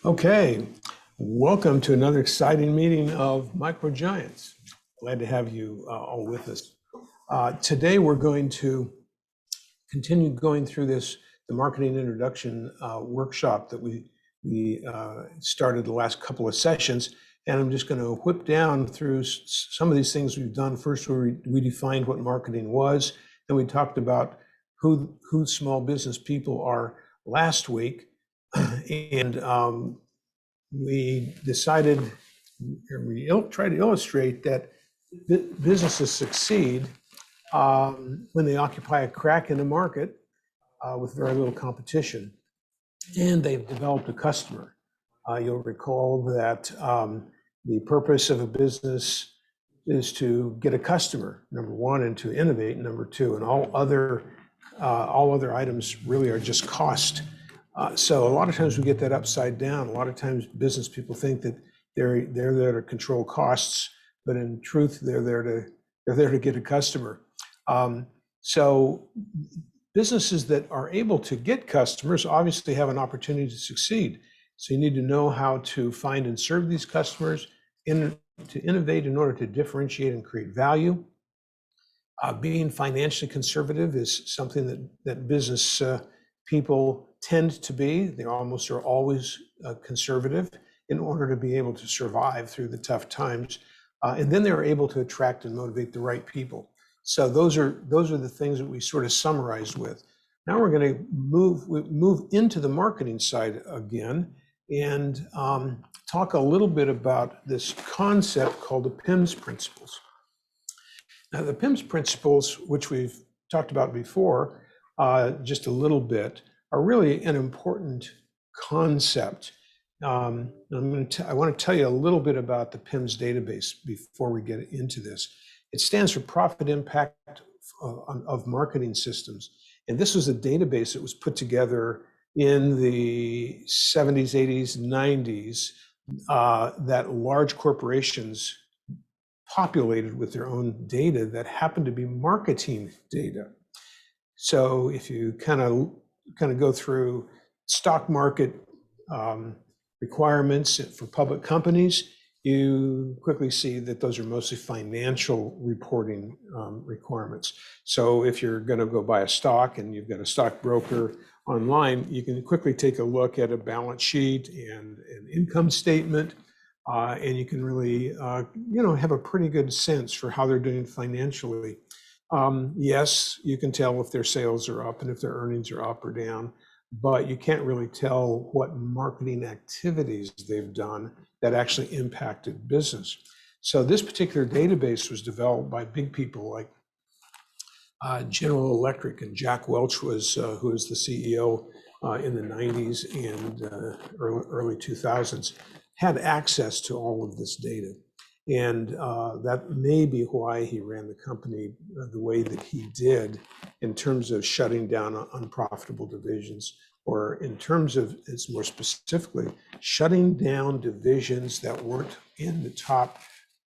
Okay, welcome to another exciting meeting of MIcroGiants. Glad to have you all with us. Today we're going to continue going through the marketing introduction workshop that we started the last couple of sessions, and I'm just going to whip down through some of these things we've done. First, we defined what marketing was, and we talked about who small business people are last week. And we decided, we try to illustrate that businesses succeed when they occupy a crack in the market with very little competition, and they've developed a customer. You'll recall that the purpose of a business is to get a customer, number one, and to innovate, number two, and all other items really are just cost. So a lot of times we get that upside down. A lot of times business people think that they're there to control costs, but in truth, they're there to get a customer. So businesses that are able to get customers obviously have an opportunity to succeed. So you need to know how to find and serve these customers, to innovate in order to differentiate and create value. Being financially conservative is something that business people tend to be. They almost are always conservative in order to be able to survive through the tough times. And then they're able to attract and motivate the right people. So those are the things that we sort of summarized with. Now we're going to move into the marketing side again and talk a little bit about this concept called the PIMS Principles. Now the PIMS Principles, which we've talked about before, just a little bit, are really an important concept. I want to tell you a little bit about the PIMS database before we get into this. It stands for Profit Impact of Marketing Systems. And this was a database that was put together in the 70s, 80s, 90s that large corporations populated with their own data that happened to be marketing data. So if you kind of go through stock market requirements for public companies, you quickly see that those are mostly financial reporting requirements. So if you're going to go buy a stock and you've got a stockbroker online, you can quickly take a look at a balance sheet and an income statement, and you can really have a pretty good sense for how they're doing financially. Yes, you can tell if their sales are up and if their earnings are up or down, but you can't really tell what marketing activities they've done that actually impacted business. So this particular database was developed by big people like General Electric, and Jack Welch who was the CEO in the 90s and early 2000s, had access to all of this data. And that may be why he ran the company the way that he did in terms of shutting down unprofitable divisions, or in terms of, it's more specifically, shutting down divisions that weren't in the top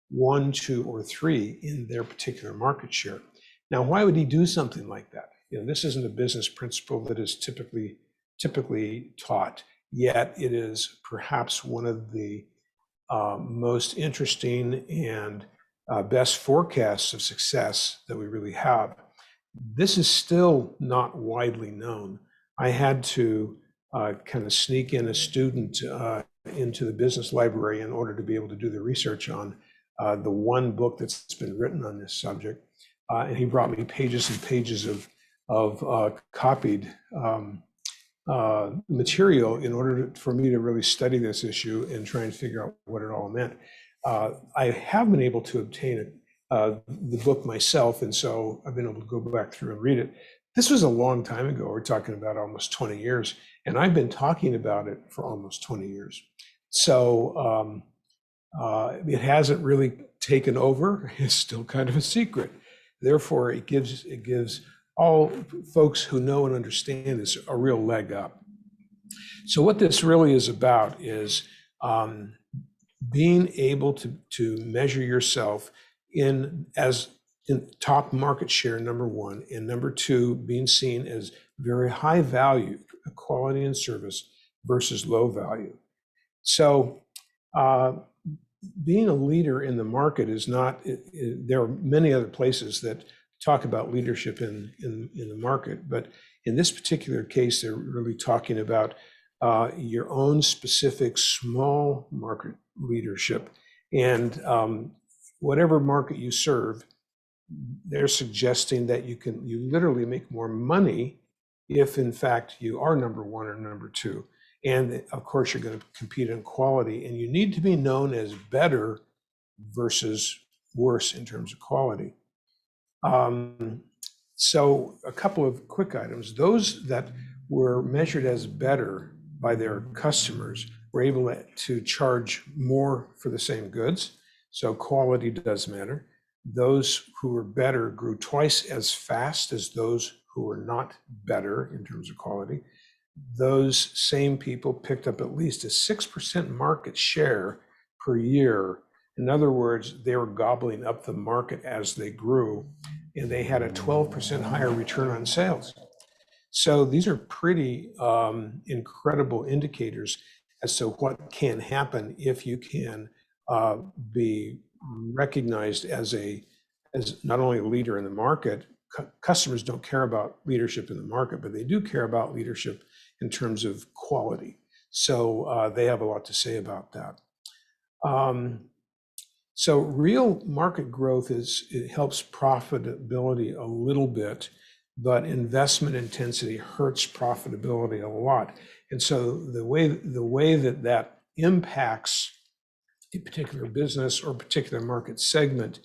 1, 2, or 3 in their particular market share. Now, why would he do something like that? This isn't a business principle that is typically taught, yet it is perhaps one of the most interesting and best forecasts of success that we really have. This is still not widely known. I had to kind of sneak in a student into the business library in order to be able to do the research on the one book that's been written on this subject. And he brought me pages and pages of copied material in order for me to really study this issue and try and figure out what it all meant. I have been able to obtain the book myself, and so I've been able to go back through and read it. This was a long time ago. We're talking about almost 20 years, and I've been talking about it for almost 20 years. So it hasn't really taken over. It's still kind of a secret. Therefore, it gives all folks who know and understand this a real leg up. So what this really is about is being able to measure yourself in top market share, number one, and number two, being seen as very high value, quality and service versus low value. So being a leader in the market is not, there are many other places that talk about leadership in the market, but in this particular case, they're really talking about your own specific small market leadership. And whatever market you serve, they're suggesting that you literally make more money if in fact you are number one or number two. And of course, you're going to compete in quality, and you need to be known as better versus worse in terms of quality. So a couple of quick items. Those that were measured as better by their customers were able to charge more for the same goods. So quality does matter. Those who were better grew twice as fast as those who were not better in terms of quality. Those same people picked up at least a 6% market share per year. In other words, they were gobbling up the market as they grew, and they had a 12% higher return on sales. So these are pretty incredible indicators as to what can happen if you can be recognized as not only a leader in the market. Customers don't care about leadership in the market, but they do care about leadership in terms of quality. So they have a lot to say about that. So real market growth it helps profitability a little bit, but investment intensity hurts profitability a lot. And so the way that impacts a particular business or particular market segment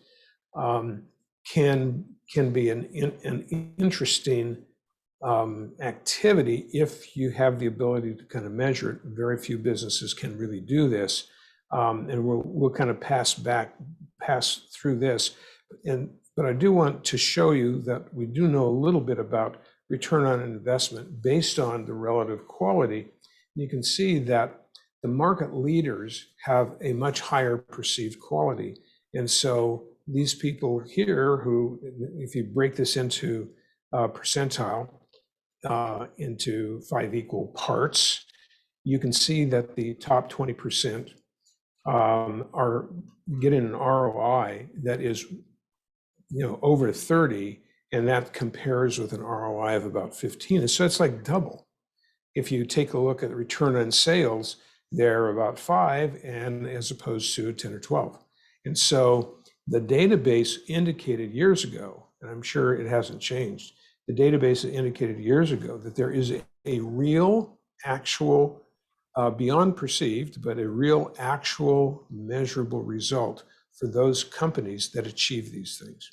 can be an interesting activity if you have the ability to kind of measure it. Very few businesses can really do this, and we'll kind of pass through this. But I do want to show you that we do know a little bit about return on investment based on the relative quality. You can see that the market leaders have a much higher perceived quality, and so these people here, who, if you break this into percentile, into 5 equal parts, you can see that the top 20% are getting an ROI that is, over 30, and that compares with an ROI of about 15. And so it's like double. If you take a look at the return on sales, they're about 5, and as opposed to 10 or 12. And so the database indicated years ago, and I'm sure it hasn't changed, the database indicated years ago that there is a real, actual, beyond perceived, but a real, actual, measurable result for those companies that achieve these things.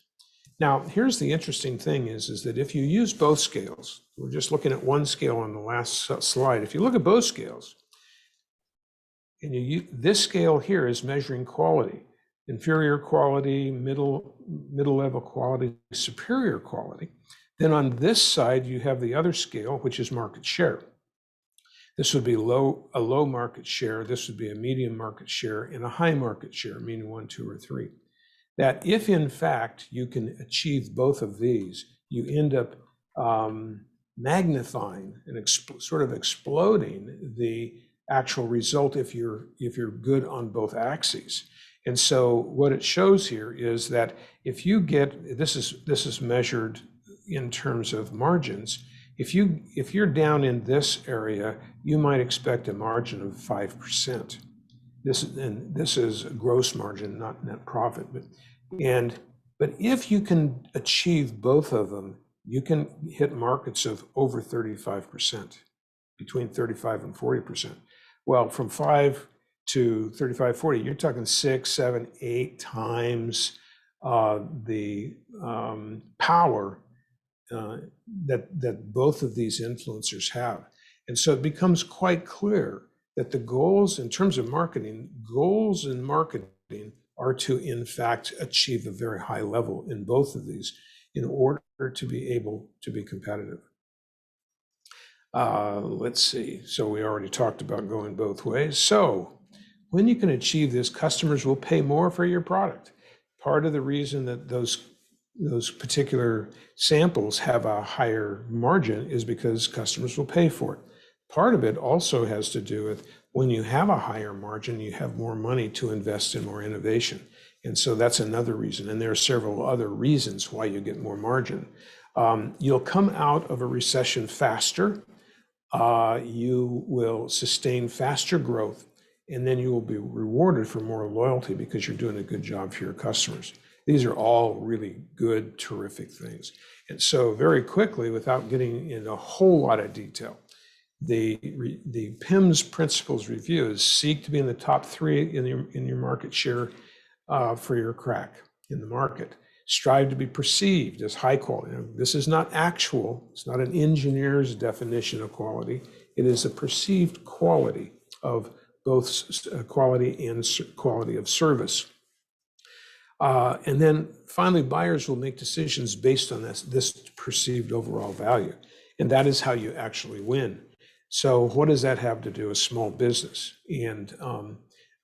Now, here's the interesting thing is that if you use both scales, we're just looking at one scale on the last slide. If you look at both scales, and this scale here is measuring quality, inferior quality, middle level quality, superior quality. Then on this side, you have the other scale, which is market share. This would be a low market share. This would be a medium market share and a high market share, meaning 1, 2, or 3. That if in fact you can achieve both of these, you end up magnifying and sort of exploding the actual result if you're good on both axes. And so what it shows here is that if you get, this is measured in terms of margins. If you're down in this area, you might expect a margin of 5%. This is a gross margin, not net profit. But if you can achieve both of them, you can hit markets of over 35%, between 35 and 40%. Well, from 5 to 35, 40, you're talking 6, 7, 8 times the power that both of these influencers have. And so it becomes quite clear that the goals in terms of marketing, goals in marketing are to in fact achieve a very high level in both of these in order to be able to be competitive. Let's see, so we already talked about going both ways. So when you can achieve this, customers will pay more for your product. Part of the reason that those particular samples have a higher margin is because customers will pay for it. Part of it also has to do with when you have a higher margin, you have more money to invest in more innovation. And so that's another reason. And there are several other reasons why you get more margin. You'll come out of a recession faster. You will sustain faster growth, and then you will be rewarded for more loyalty because you're doing a good job for your customers. These are all really good, terrific things. And so very quickly, without getting into a whole lot of detail, the PIMS Principles reviews seek to be in the top 3 in your market share for your crack in the market. Strive to be perceived as high quality. Now, this is not actual. It's not an engineer's definition of quality. It is a perceived quality of both quality and quality of service. And then finally, buyers will make decisions based on this perceived overall value. And that is how you actually win. So what does that have to do with small business? And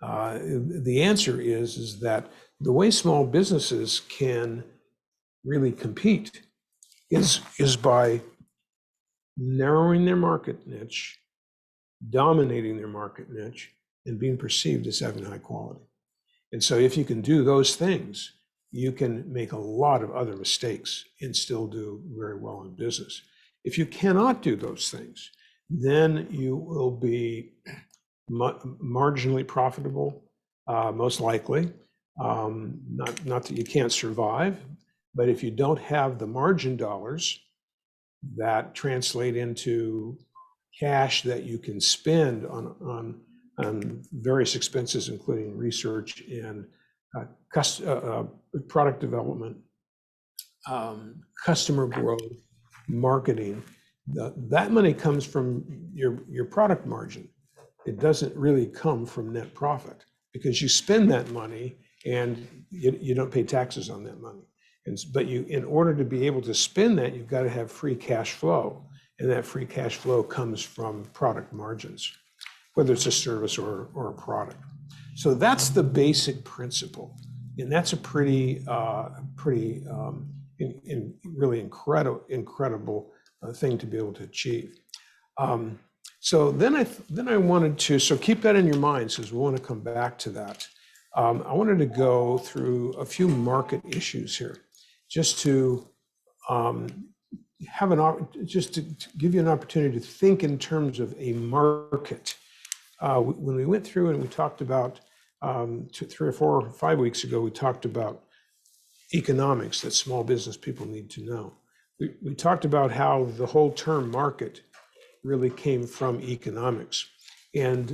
the answer is that the way small businesses can really compete is by narrowing their market niche, dominating their market niche, and being perceived as having high quality. And so if you can do those things, you can make a lot of other mistakes and still do very well in business. If you cannot do those things, then you will be marginally profitable, most likely. Not that you can't survive, but if you don't have the margin dollars that translate into cash that you can spend on various expenses, including research and product development, customer growth, marketing, that money comes from your product margin. It doesn't really come from net profit because you spend that money and you don't pay taxes on that money. But in order to be able to spend that, you've got to have free cash flow. And that free cash flow comes from product margins, whether it's a service or a product. So that's the basic principle. And that's a pretty really incredible thing to be able to achieve. So then I wanted to, so keep that in your mind, because we want to come back to that. I wanted to go through a few market issues here, just to just to give you an opportunity to think in terms of a market. When we went through and we talked about 3 or 4 or 5 weeks ago, we talked about economics that small business people need to know. We talked about how the whole term market really came from economics, and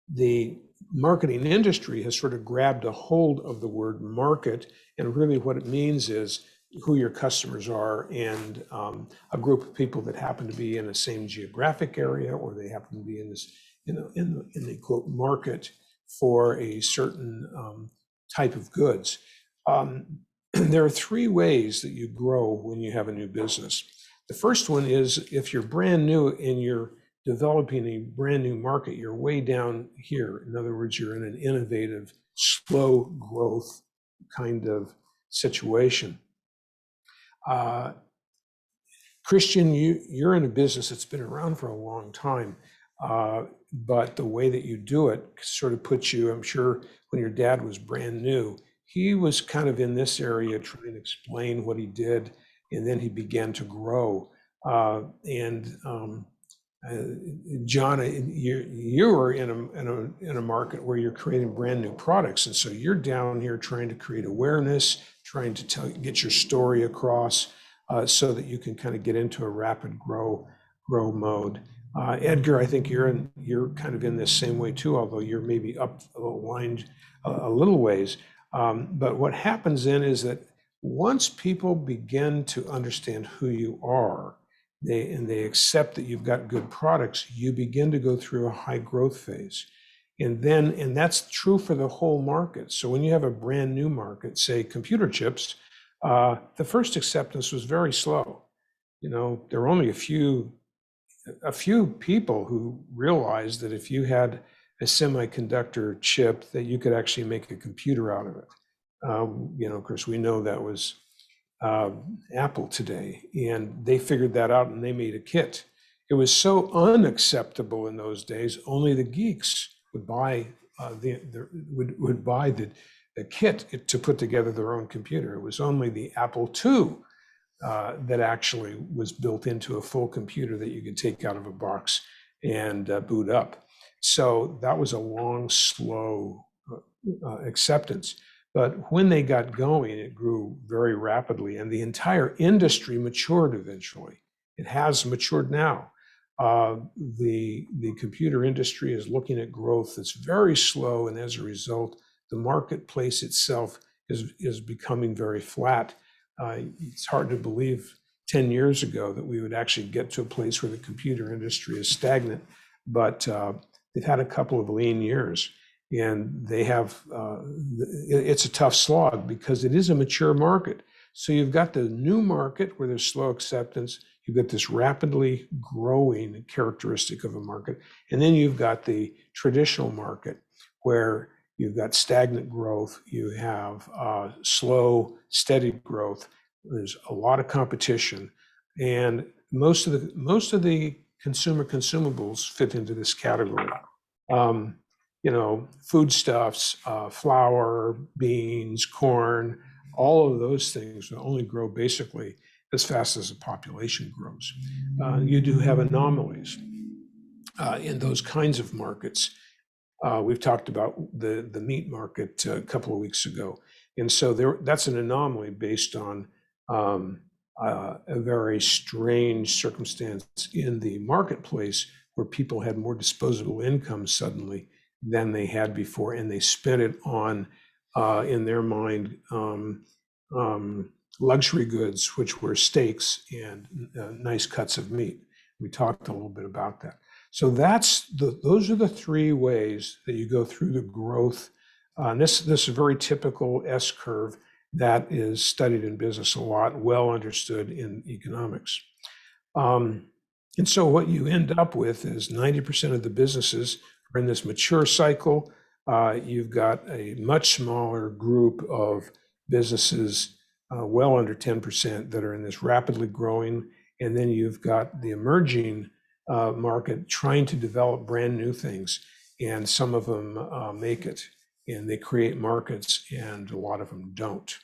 the marketing industry has sort of grabbed a hold of the word market, and really what it means is who your customers are and a group of people that happen to be in the same geographic area, or they happen to be in this in the quote market for a certain type of goods. There are 3 ways that you grow when you have a new business. The first one is if you're brand new and you're developing a brand new market, you're way down here. In other words, you're in an innovative, slow growth kind of situation. Christian, you're in a business that's been around for a long time, but the way that you do it sort of puts you, I'm sure when your dad was brand new, he was kind of in this area trying to explain what he did, and then he began to grow. John, you were in a market where you're creating brand new products, and so you're down here trying to create awareness, trying to get your story across, so that you can kind of get into a rapid grow mode. Edgar, I think you're kind of in this same way too, although you're maybe up aligned a little ways. But what happens then is that once people begin to understand who you are, they accept that you've got good products, you begin to go through a high growth phase. And that's true for the whole market. So when you have a brand new market, say computer chips, the first acceptance was very slow. There were only a few people who realized that if you had a semiconductor chip, that you could actually make a computer out of it. Of course, we know that was Apple today, and they figured that out and they made a kit. It was so unacceptable in those days. Only the geeks would buy the kit to put together their own computer. It was only the Apple II that actually was built into a full computer that you could take out of a box and boot up. So that was a long, slow acceptance. But when they got going, it grew very rapidly, and the entire industry matured eventually. It has matured now. The computer industry is looking at growth that's very slow, and as a result, the marketplace itself is becoming very flat. It's hard to believe 10 years ago that we would actually get to a place where the computer industry is stagnant, but they've had a couple of lean years, and they have, it's a tough slog because it is a mature market. So you've got the new market where there's slow acceptance, you've got this rapidly growing characteristic of a market, and then you've got the traditional market where you've got stagnant growth, you have slow, steady growth. There's a lot of competition, and most of the consumer consumables fit into this category. Foodstuffs, flour, beans, corn, all of those things will only grow basically as fast as the population grows. You do have anomalies in those kinds of markets. We've talked about the meat market a couple of weeks ago. And so that's an anomaly based on a very strange circumstance in the marketplace where people had more disposable income suddenly than they had before, and they spent it on, in their mind, luxury goods, which were steaks and nice cuts of meat. We talked a little bit about that. So those are the three ways that you go through the growth. This is a very typical S curve that is studied in business a lot, well understood in economics. And so what you end up with is 90% of the businesses are in this mature cycle. You've got a much smaller group of businesses, well under 10%, that are in this rapidly growing. And then you've got the emerging market trying to develop brand new things. And some of them make it, and they create markets, and a lot of them don't.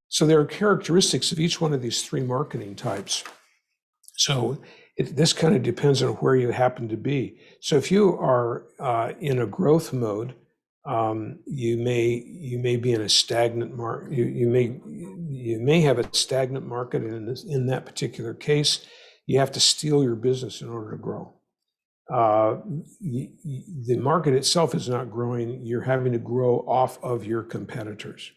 So there are characteristics of each one of these three marketing types. So this kind of depends on where you happen to be. So if you are in a growth mode, you may be in a stagnant market. You may have a stagnant market, and in that particular case, you have to steal your business in order to grow. The market itself is not growing. You're having to grow off of your competitors.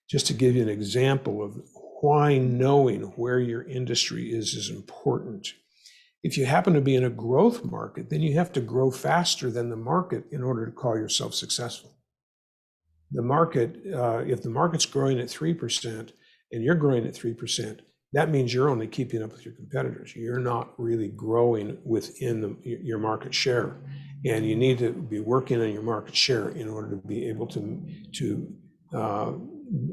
Just to give you an example of why knowing where your industry is important. If you happen to be in a growth market, then you have to grow faster than the market in order to call yourself successful. The market, if the market's growing at 3% and you're growing at 3%, that means you're only keeping up with your competitors. You're not really growing within your market share. And you need to be working on your market share in order to be able to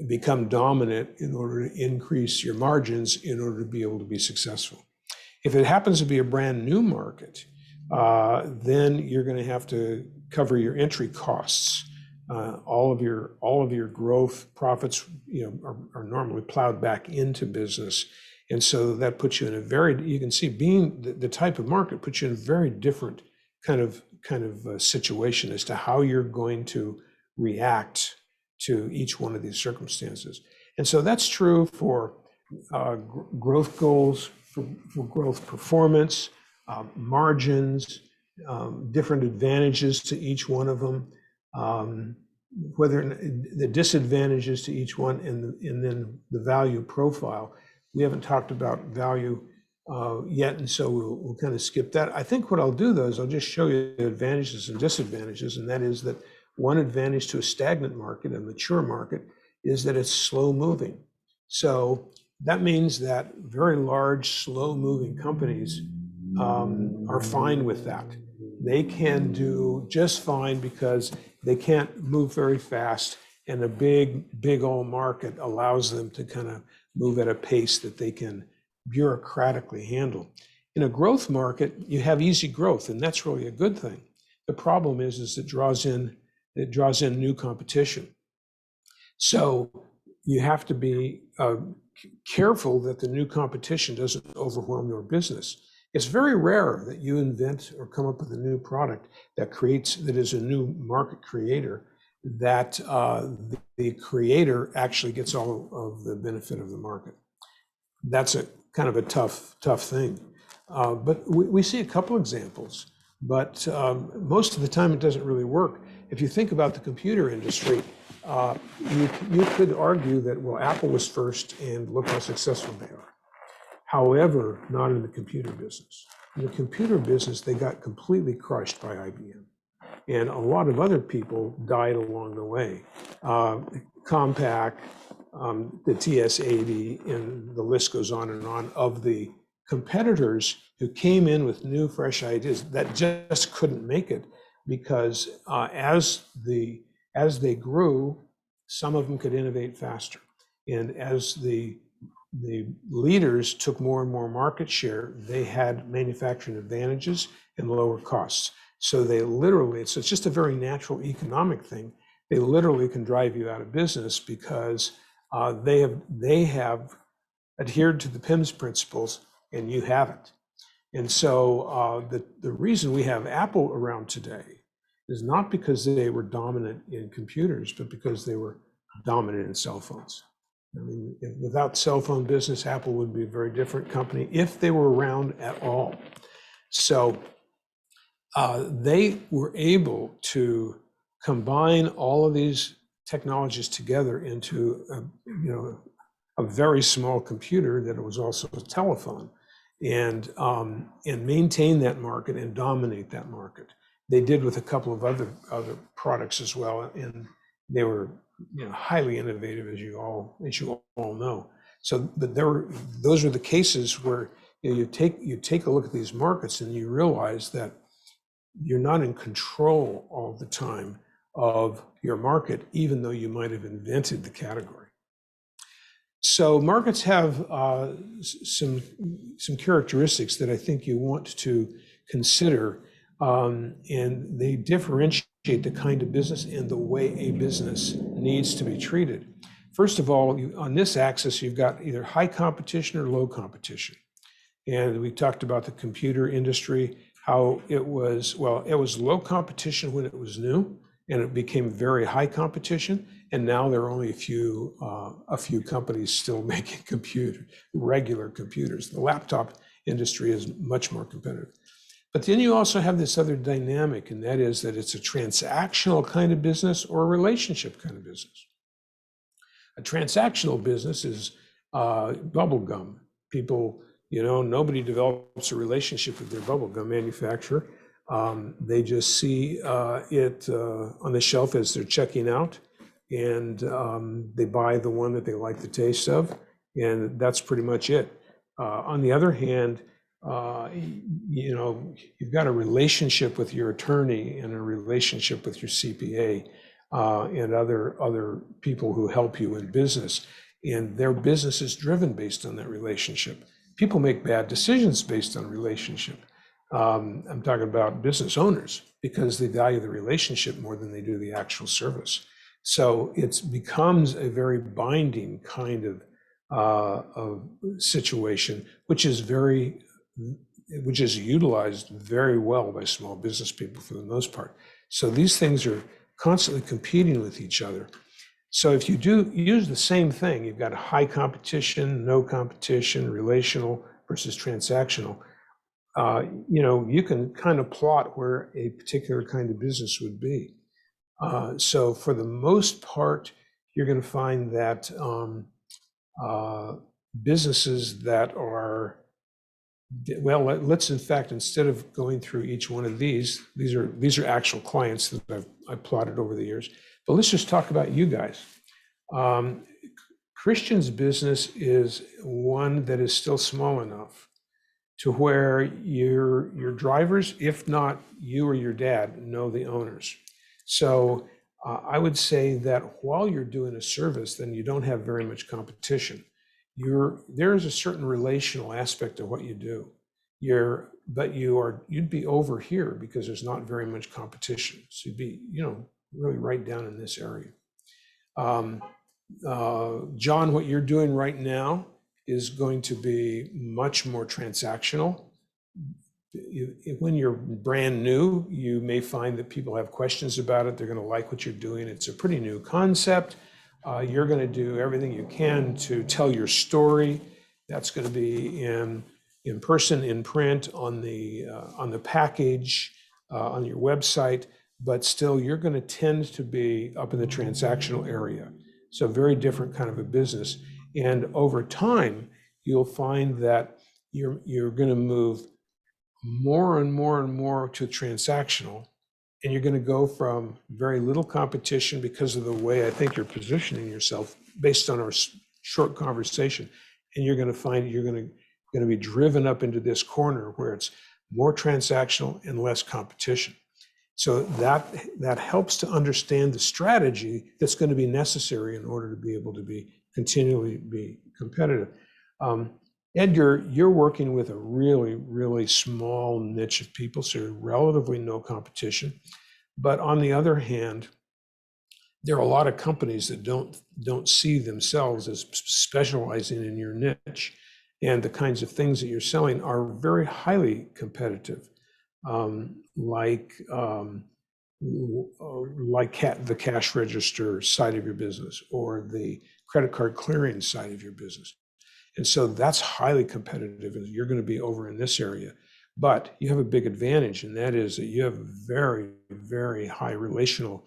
become dominant, in order to increase your margins, in order to be able to be successful. If it happens to be a brand new market, then you're going to have to cover your entry costs. All of your growth profits, are normally plowed back into business, and so that puts you in a very, you can see, being the type of market puts you in a very different kind of situation as to how you're going to react to each one of these circumstances. And so that's true for growth goals, for growth performance, margins, different advantages to each one of them, whether the disadvantages to each one, and then the value profile. We haven't talked about value yet, and so we'll kind of skip that. I think what I'll do, though, is I'll just show you the advantages and disadvantages, and that is that one advantage to a stagnant market, a mature market, is that it's slow moving. So that means that very large, slow moving companies are fine with that. They can do just fine because they can't move very fast, and a big old market allows them to kind of move at a pace that they can bureaucratically handle. In a growth market, you have easy growth, and that's really a good thing. The problem is it draws in new competition. So you have to be careful that the new competition doesn't overwhelm your business. It's very rare that you invent or come up with a new product that is a new market creator, that the creator actually gets all of the benefit of the market. That's a kind of a tough thing. But we see a couple examples, but most of the time it doesn't really work. If you think about the computer industry, you could argue that, well, Apple was first and look how successful they are. However, not in the computer business. In the computer business, they got completely crushed by IBM. And a lot of other people died along the way. Compaq, the TS-80, and the list goes on and on of the competitors who came in with new, fresh ideas that just couldn't make it, because as they grew, some of them could innovate faster. And as the leaders took more and more market share, they had manufacturing advantages and lower costs. So they literally, it's just a very natural economic thing. They literally can drive you out of business because they have adhered to the PIMS principles and you haven't. And so the reason we have Apple around today is not because they were dominant in computers, but because they were dominant in cell phones. I mean, without cell phone business, Apple would be a very different company if they were around at all. So they were able to combine all of these technologies together into a very small computer that was also a telephone, and maintain that market and dominate that market. They did with a couple of other products as well, and they were highly innovative, as you all know. So, but those were the cases where you take a look at these markets and you realize that you're not in control all the time of your market, even though you might have invented the category. So markets have some characteristics that I think you want to consider, and they differentiate the kind of business and the way a business needs to be treated. First of all, on this axis, you've got either high competition or low competition. And we talked about the computer industry, how it was low competition when it was new, and it became very high competition. And now there are only a few companies still making regular computers. The laptop industry is much more competitive. But then you also have this other dynamic, and that is that it's a transactional kind of business or a relationship kind of business. A transactional business is bubble gum. People, nobody develops a relationship with their bubble gum manufacturer. They just see it on the shelf as they're checking out, and they buy the one that they like the taste of, and that's pretty much it. On the other hand, you've got a relationship with your attorney and a relationship with your CPA and other people who help you in business, and their business is driven based on that relationship. People make bad decisions based on relationship. I'm talking about business owners, because they value the relationship more than they do the actual service. So it becomes a very binding kind of situation, which is utilized very well by small business people for the most part. So these things are constantly competing with each other. So if you do use the same thing, you've got a high competition, no competition, relational versus transactional. You can kind of plot where a particular kind of business would be. So for the most part, you're going to find that businesses that are, well, let's in fact, instead of going through each one of these are actual clients that I've plotted over the years. But let's just talk about you guys. Christian's business is one that is still small enough to where your drivers, if not you or your dad, know the owners. So I would say that while you're doing a service, then you don't have very much competition. there's a certain relational aspect of what you do. You'd be over here because there's not very much competition. So you'd be, really right down in this area. John, what you're doing right now is going to be much more transactional. When you're brand new, you may find that people have questions about it. They're going to like what you're doing. It's a pretty new concept. You're going to do everything you can to tell your story. That's going to be in person, in print, on the package, on your website. But still, you're going to tend to be up in the transactional area. So very different kind of a business. And over time, you'll find that you're going to move more and more and more to transactional. And you're going to go from very little competition because of the way I think you're positioning yourself based on our short conversation. And you're going to find you're going to be driven up into this corner where it's more transactional and less competition. So that helps to understand the strategy that's going to be necessary in order to be able to continually be competitive. Edgar, you're working with a really, really small niche of people, so relatively no competition. But on the other hand, there are a lot of companies that don't see themselves as specializing in your niche, and the kinds of things that you're selling are very highly competitive, like the cash register side of your business or the credit card clearing side of your business. And so that's highly competitive, and you're going to be over in this area. But you have a big advantage, and that is that you have a very, very high relational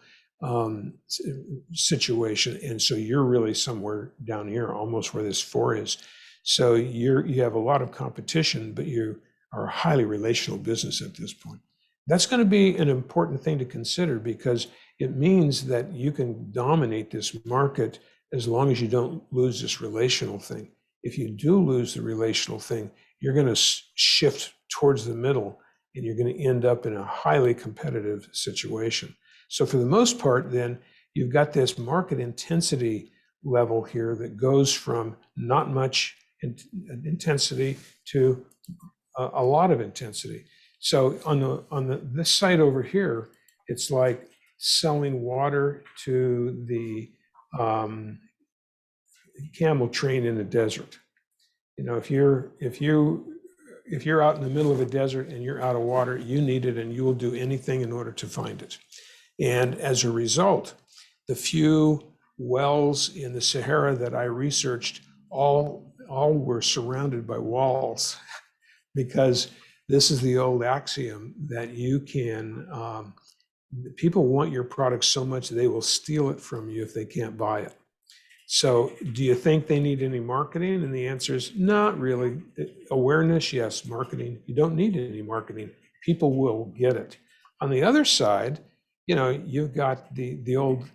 situation. And so you're really somewhere down here, almost where this 4 is. So you have a lot of competition, but you are a highly relational business at this point. That's going to be an important thing to consider because it means that you can dominate this market as long as you don't lose this relational thing. If you do lose the relational thing, you're going to shift towards the middle and you're going to end up in a highly competitive situation. So for the most part, then you've got this market intensity level here that goes from not much intensity to a lot of intensity. So on this side over here, it's like selling water to the camel train in the desert. If you're out in the middle of a desert and you're out of water, you need it, and you will do anything in order to find it. And as a result, the few wells in the Sahara that I researched all were surrounded by walls, because this is the old axiom that you can. People want your product so much they will steal it from you if they can't buy it. So do you think they need any marketing? And the answer is not really. Awareness, yes. Marketing, you don't need any marketing. People will get it. On the other side, you've got the old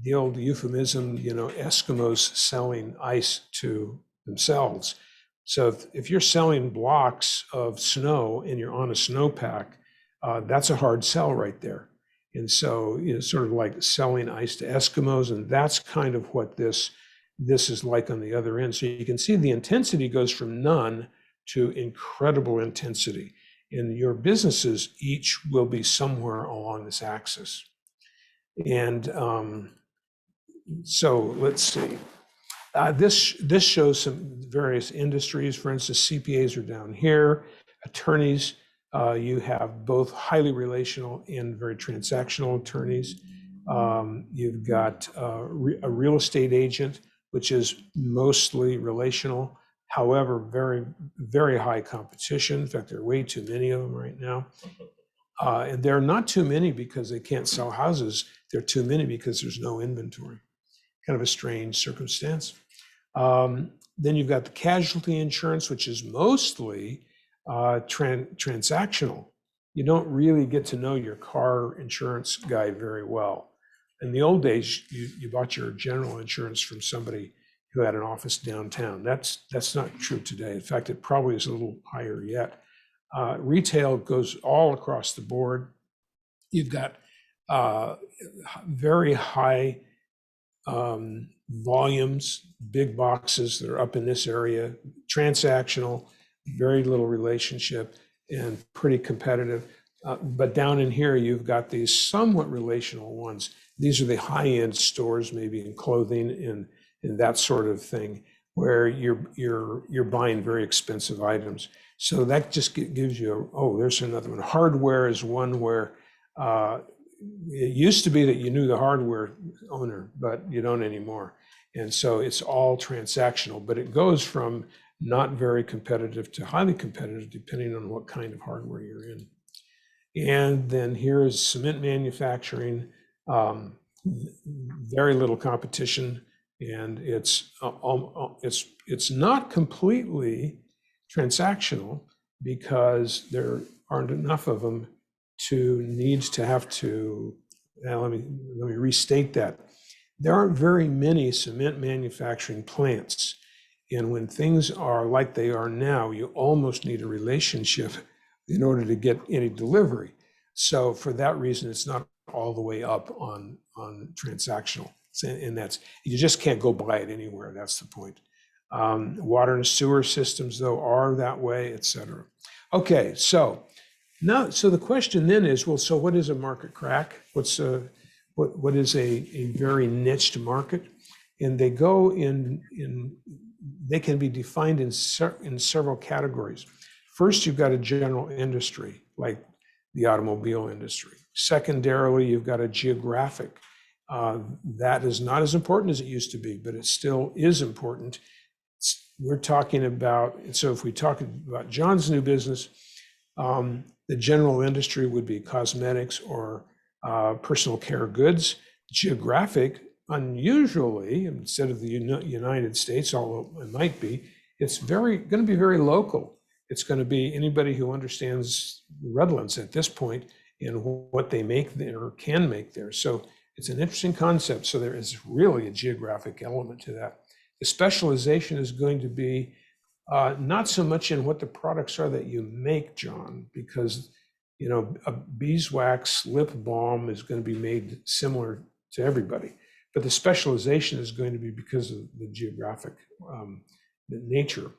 euphemism, Eskimos selling ice to themselves. So if you're selling blocks of snow and you're on a snowpack, that's a hard sell right there. And so it's sort of like selling ice to Eskimos, and that's kind of what this is like on the other end. So you can see the intensity goes from none to incredible intensity. And your businesses each will be somewhere along this axis. And so let's see. This shows some various industries. For instance, CPAs are down here. Attorneys. You have both highly relational and very transactional attorneys. You've got a real estate agent, which is mostly relational, however, very, very high competition. In fact, there are way too many of them right now. And there are not too many because they can't sell houses. There are too many because there's no inventory. Kind of a strange circumstance. Then you've got the casualty insurance, which is mostly transactional. You don't really get to know your car insurance guy very well. In the old days, you bought your general insurance from somebody who had an office downtown. That's not true today. In fact, it probably is a little higher yet. Retail goes all across the board. You've got very high volumes, big boxes that are up in this area, transactional, very little relationship, and pretty competitive. But down in here, you've got these somewhat relational ones. These are the high-end stores, maybe in clothing and that sort of thing, where you're buying very expensive items. So that just gives you, oh, there's another one. Hardware is one where it used to be that you knew the hardware owner, but you don't anymore. And so it's all transactional, but it goes from not very competitive to highly competitive, depending on what kind of hardware you're in. And then here is cement manufacturing, very little competition, and it's not completely transactional because there aren't enough of them to have to. Now let me restate that. There aren't very many cement manufacturing plants, and when things are like they are now, you almost need a relationship in order to get any delivery. So for that reason, it's not all the way up on transactional. And that's, you just can't go buy it anywhere. That's the point. Water and sewer systems, though, are that way, et cetera. Okay, so now, so the question then is, well, so what is a market crack? What is a very niched market? And they go they can be defined in several categories. First, you've got a general industry, like the automobile industry. Secondarily, you've got a geographic. That is not as important as it used to be, but it still is important. We're talking about, so if we talk about John's new business, the general industry would be cosmetics or personal care goods. Geographic, unusually, instead of the United States, although it might be, it's going to be very local. It's going to be anybody who understands Redlands at this point and what they make there or can make there. So it's an interesting concept. So there is really a geographic element to that. The specialization is going to be not so much in what the products are that you make, John, because a beeswax lip balm is going to be made similar to everybody. But the specialization is going to be because of the geographic nature.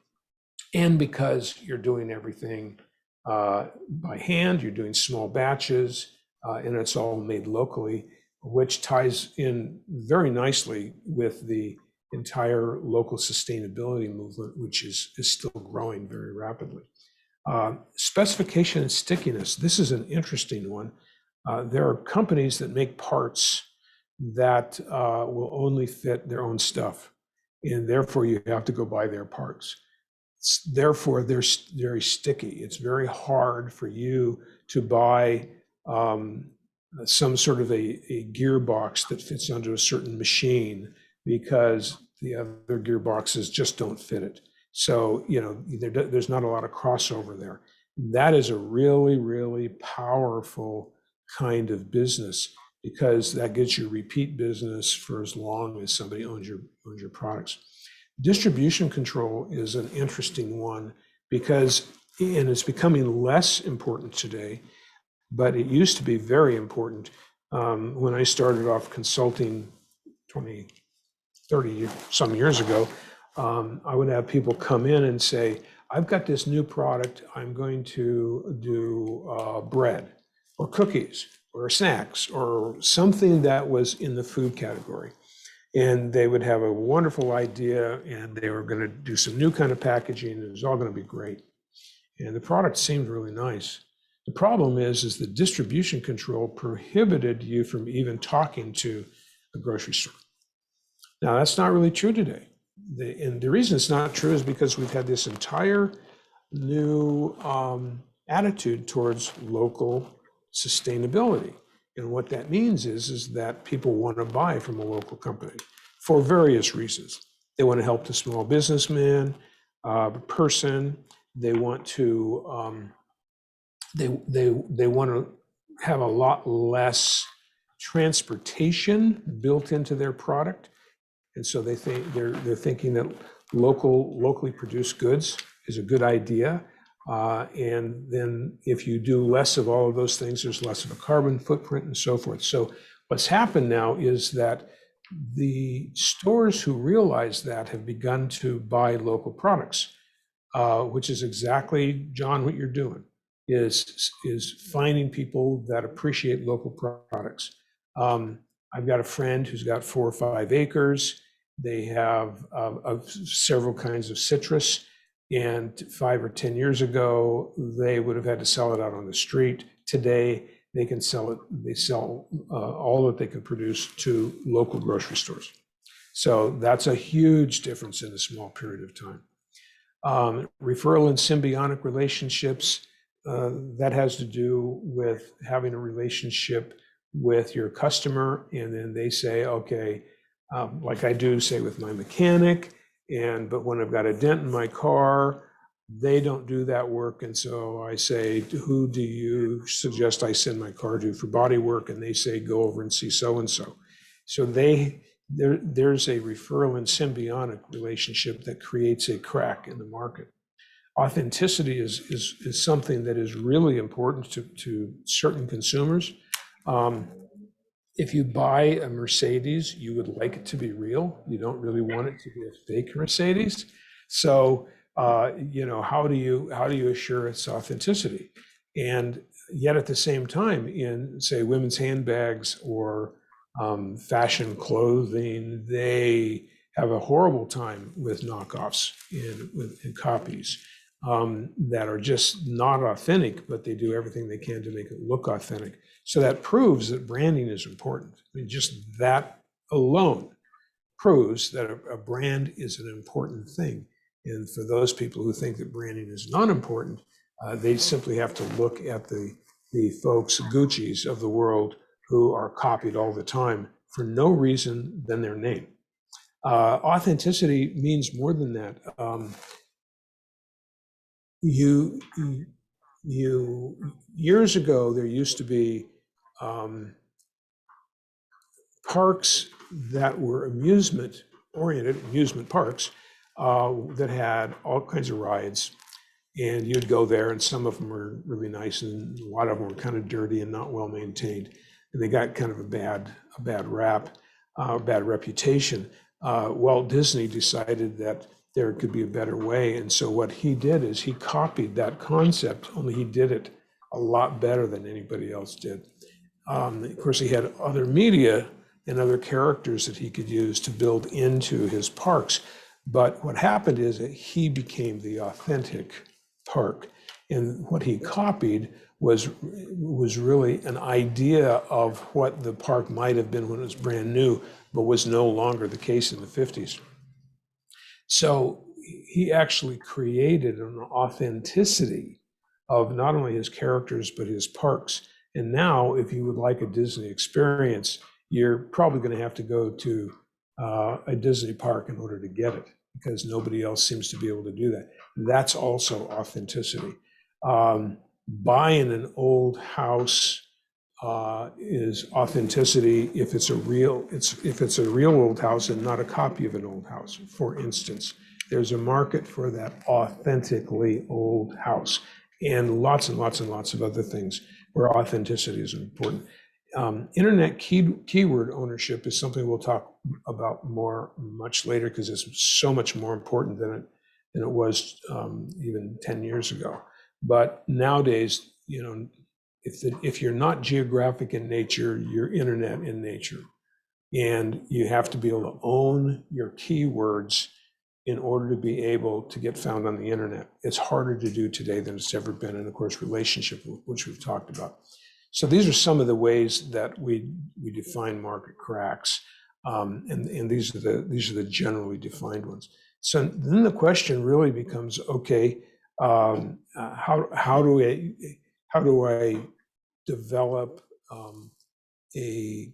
And because you're doing everything by hand, you're doing small batches, and it's all made locally, which ties in very nicely with the entire local sustainability movement, which is still growing very rapidly. Specification and stickiness. This is an interesting one. There are companies that make parts that will only fit their own stuff, and therefore you have to go buy their parts. Therefore, they're very sticky. It's very hard for you to buy some sort of a gearbox that fits onto a certain machine because the other gearboxes just don't fit it. So, there's not a lot of crossover there. That is a really, really powerful kind of business because that gets you repeat business for as long as somebody owns your products. Distribution control is an interesting one because, and it's becoming less important today, but it used to be very important. When I started off consulting 30 some years ago, I would have people come in and say, I've got this new product, I'm going to do bread or cookies or snacks or something that was in the food category. And they would have a wonderful idea and they were going to do some new kind of packaging and it was all going to be great. And the product seemed really nice. The problem is the distribution control prohibited you from even talking to a grocery store. Now, that's not really true today. And the reason it's not true is because we've had this entire new attitude towards local sustainability. And what that means is that people want to buy from a local company for various reasons. They want to help the small businessman, person. They want to they want to have a lot less transportation built into their product, and so they're thinking that locally produced goods is a good idea. And then if you do less of all of those things, there's less of a carbon footprint and so forth. So what's happened now is that The stores who realize that have begun to buy local products, which is exactly, John, what you're doing, is finding people that appreciate local products. I've got a friend who's got 4 or 5 acres. They have several kinds of citrus. And 5 or 10 years ago, they would have had to sell it out on the street. Today, they can sell it. They sell all that they can produce to local grocery stores. So that's a huge difference in a small period of time. Referral and symbiotic relationships, that has to do with having a relationship with your customer, and then they say, okay, like I do say with my mechanic, but when I've got a dent in my car, they don't do that work. And so I say, who do you suggest I send my car to for body work? And they say, go over and see so-and-so. So there's a referral and symbiotic relationship that creates a crack in the market. Authenticity is something that is really important to certain consumers. If you buy a Mercedes, you would like it to be real. You don't really want it to be a fake Mercedes. So, how do you assure its authenticity? And yet at the same time, in say women's handbags or fashion clothing, they have a horrible time with knockoffs and copies that are just not authentic, but they do everything they can to make it look authentic. So that proves that branding is important. I mean, just that alone proves that a brand is an important thing. And for those people who think that branding is not important, they simply have to look at the folks, Gucci's of the world, who are copied all the time for no reason than their name. Authenticity means more than that. Years ago, there used to be parks that were amusement-oriented, amusement parks, that had all kinds of rides. And you'd go there, and some of them were really nice, and a lot of them were kind of dirty and not well maintained. And they got kind of a bad rap, bad reputation. Walt Disney decided that there could be a better way. And so what he did is he copied that concept, only he did it a lot better than anybody else did. Of course, he had other media and other characters that he could use to build into his parks. But what happened is that he became the authentic park. And what he copied was really an idea of what the park might have been when it was brand new, but was no longer the case in the 50s. So he actually created an authenticity of not only his characters, but his parks. And now, if you would like a Disney experience, you're probably going to have to go to a Disney park in order to get it, because nobody else seems to be able to do that. That's also authenticity. Buying an old house is authenticity if it's a real old house and not a copy of an old house. For instance, there's a market for that authentically old house, and lots and lots and lots of other things where authenticity is important. Internet keyword ownership is something we'll talk about much later, because it's so much more important than it was even 10 years ago. But nowadays, if you're not geographic in nature, you're internet in nature. And you have to be able to own your keywords in order to be able to get found on the internet. It's harder to do today than it's ever been. And of course, relationship, which we've talked about. So these are some of the ways that we define market cracks. And these are the generally defined ones. So then the question really becomes, okay, how do I develop a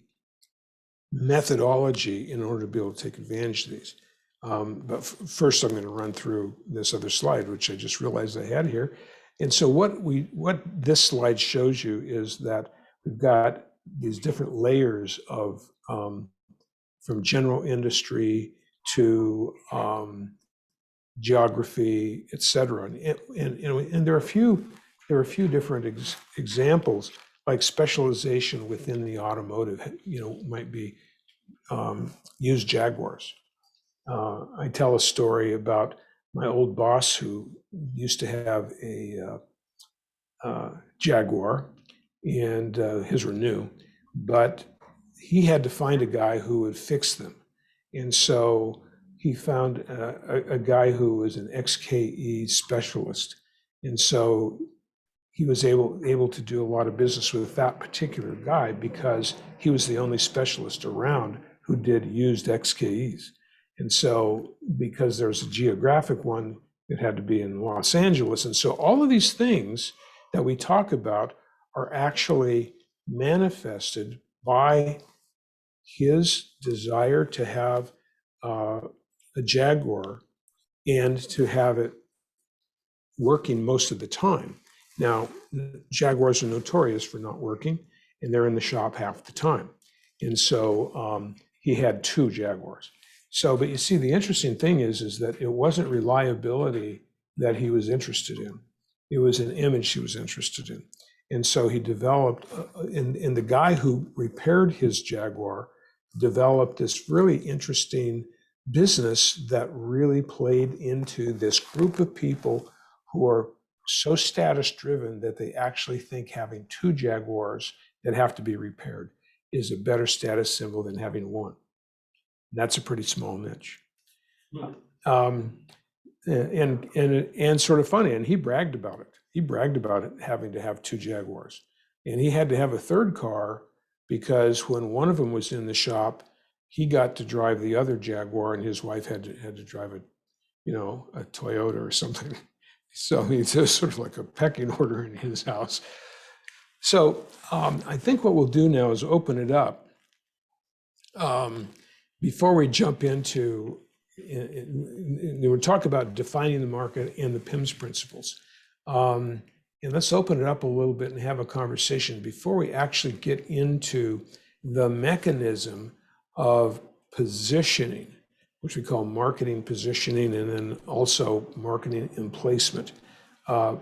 methodology in order to be able to take advantage of these? But first, I'm going to run through this other slide, which I just realized I had here. And so what this slide shows you is that we've got these different layers of from general industry to geography, et cetera. And there are a few different examples, like specialization within the automotive, might be used Jaguars. I tell a story about my old boss who used to have a Jaguar, and his were new, but he had to find a guy who would fix them. And so he found a guy who was an XKE specialist. And so he was able to do a lot of business with that particular guy because he was the only specialist around who did used XKEs. And so because there's a geographic one, it had to be in Los Angeles. And so all of these things that we talk about are actually manifested by his desire to have a Jaguar and to have it working most of the time. Now, Jaguars are notorious for not working, and they're in the shop half the time. And so he had 2 Jaguars. So, but you see, the interesting thing is that it wasn't reliability that he was interested in. It was an image he was interested in. And so he developed, and the guy who repaired his Jaguar developed this really interesting business that really played into this group of people who are so status driven that they actually think having 2 Jaguars that have to be repaired is a better status symbol than having 1. That's a pretty small niche. And sort of funny, and he bragged about it. He bragged about it having to have 2 Jaguars. And he had to have a 3rd car because when one of them was in the shop, he got to drive the other Jaguar and his wife had to drive a Toyota or something. So it's sort of like a pecking order in his house. So I think what we'll do now is open it up. Before we jump into, we'll talk about defining the market and the PIMS principles. And let's open it up a little bit and have a conversation before we actually get into the mechanism of positioning, which we call marketing positioning, and then also marketing and placement. And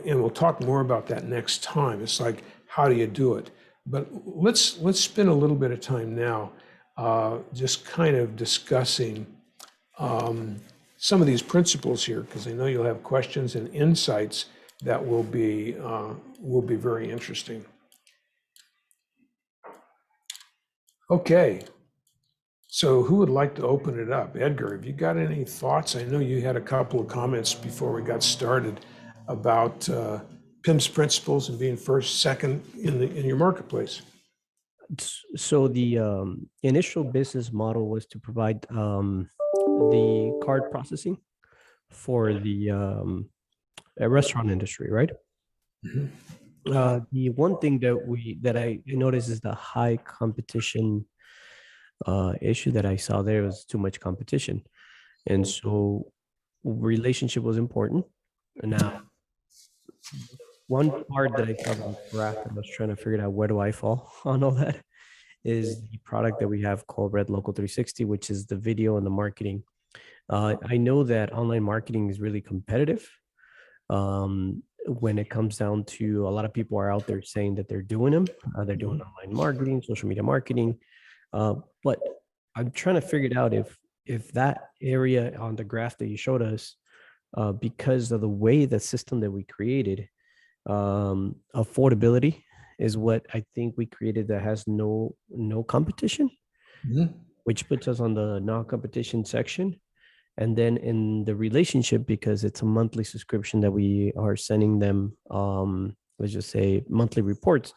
we'll talk more about that next time. It's like, how do you do it? But let's spend a little bit of time now just kind of discussing some of these principles here, because I know you'll have questions and insights that will be very interesting. Okay, so who would like to open it up? Edgar, have you got any thoughts? I know you had a couple of comments before we got started about PIMS principles and being first, second in your marketplace. So the initial business model was to provide the card processing for the restaurant industry, right? Mm-hmm. The one thing that I noticed is the high competition issue that I saw there was too much competition, and so relationship was important. And now, one part that I saw that was graph, and I was trying to figure out where do I fall on all that, is the product that we have called Red Local 360, which is the video and the marketing. I know that online marketing is really competitive. When it comes down to, a lot of people are out there saying that they're doing them. They're doing online marketing, social media marketing. But I'm trying to figure it out if that area on the graph that you showed us, because of the way the system that we created, affordability is what I think we created that has no competition, which puts us on the non-competition section. And then in the relationship, because it's a monthly subscription that we are sending them, let's just say monthly reports,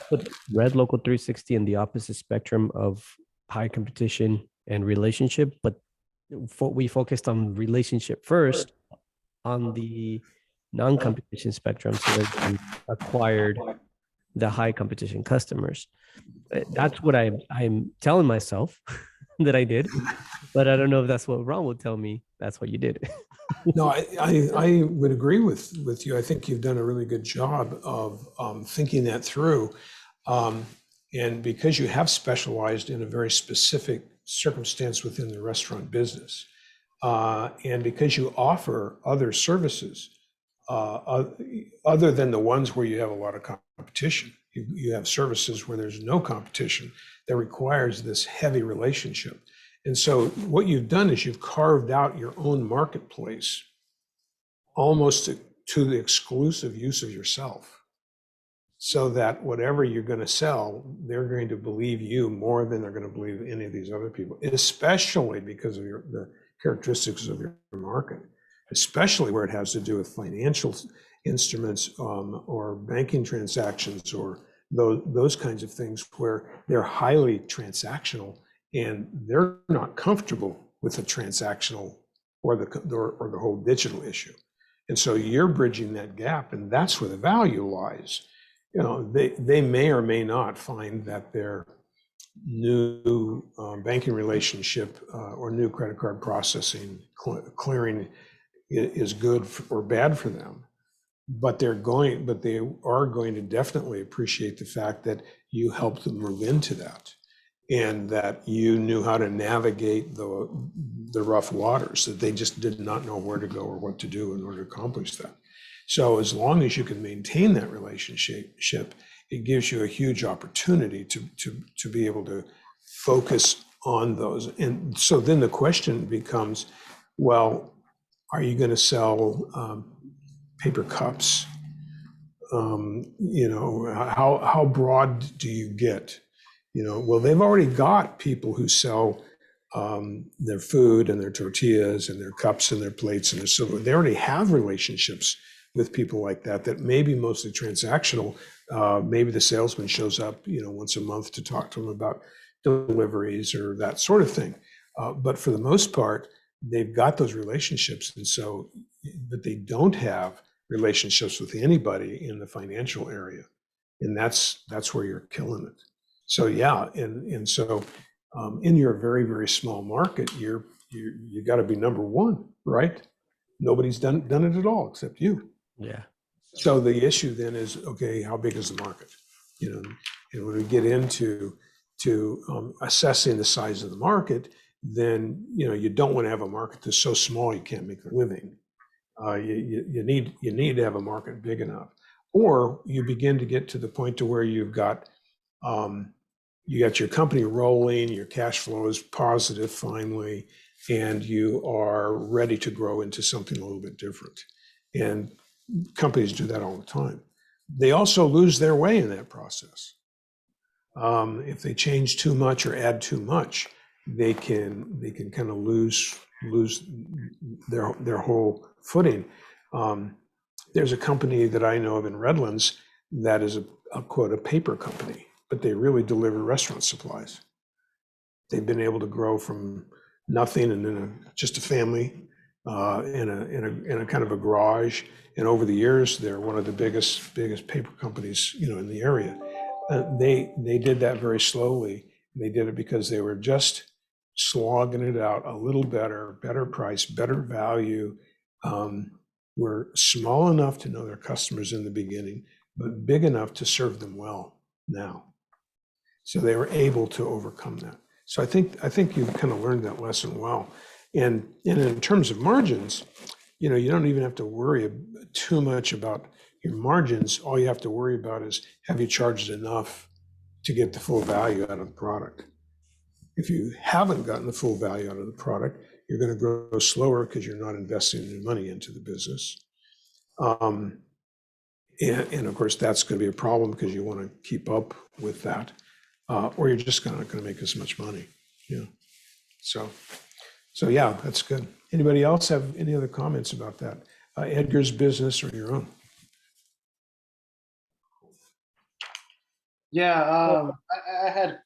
put Red Local 360 in the opposite spectrum of high competition and relationship, but we focused on relationship first on the non-competition spectrum, so that we acquired the high competition customers. That's what I'm telling myself that I did, but I don't know if that's what Ron would tell me. That's what you did. No, I would agree with you. I think you've done a really good job of thinking that through. And because you have specialized in a very specific circumstance within the restaurant business, and because you offer other services, other than the ones where you have a lot of competition. You have services where there's no competition that requires this heavy relationship. And so what you've done is you've carved out your own marketplace almost to the exclusive use of yourself, so that whatever you're going to sell, they're going to believe you more than they're going to believe any of these other people, especially because of the characteristics of your market, especially where it has to do with financial instruments or banking transactions or those kinds of things where they're highly transactional and they're not comfortable with the transactional or the whole digital issue. And so you're bridging that gap, and that's where the value lies. You know, they may or may not find that their new banking relationship or new credit card processing clearing is good or bad for them, but they are going to definitely appreciate the fact that you helped them move into that, and that you knew how to navigate the rough waters, that they just did not know where to go or what to do in order to accomplish that. So as long as you can maintain that relationship, it gives you a huge opportunity to be able to focus on those. And so then the question becomes, well, are you going to sell paper cups? You know, how broad do you get? You know, well, they've already got people who sell their food and their tortillas and their cups and their plates and their silver. They already have relationships with people like that may be mostly transactional. Maybe the salesman shows up, you know, once a month to talk to them about deliveries or that sort of thing. But for the most part, they've got those relationships. And so, but they don't have relationships with anybody in the financial area. And that's where you're killing it. So yeah, and so in your very, very small market, you got to be number one, right? Nobody's done it at all except you. Yeah. So the issue then is, okay, how big is the market? You know, and when we get into assessing the size of the market, then you don't want to have a market that's so small you can't make a living. You need to have a market big enough, or you begin to get to the point to where you've got your company rolling, your cash flow is positive finally, and you are ready to grow into something a little bit different. And companies do that all the time. They also lose their way in that process. If they change too much or add too much, they can kind of lose their whole footing. There's a company that I know of in Redlands that is a paper company, but they really deliver restaurant supplies. They've been able to grow from nothing and then just a family in a kind of a garage, and over the years they're one of the biggest paper companies in the area. They did that very slowly. They did it because they were just slogging it out a little better price, better value. Were small enough to know their customers in the beginning, but big enough to serve them well now. So they were able to overcome that. So I think you've kind of learned that lesson well. And in terms of margins, you don't even have to worry too much about your margins. All you have to worry about is, have you charged enough to get the full value out of the product? If you haven't gotten the full value out of the product, you're going to grow slower because you're not investing any money into the business. And of course, that's going to be a problem because you want to keep up with that, or you're just not going to make as much money. So yeah, that's good. Anybody else have any other comments about that? Edgar's business or your own? Yeah, I had a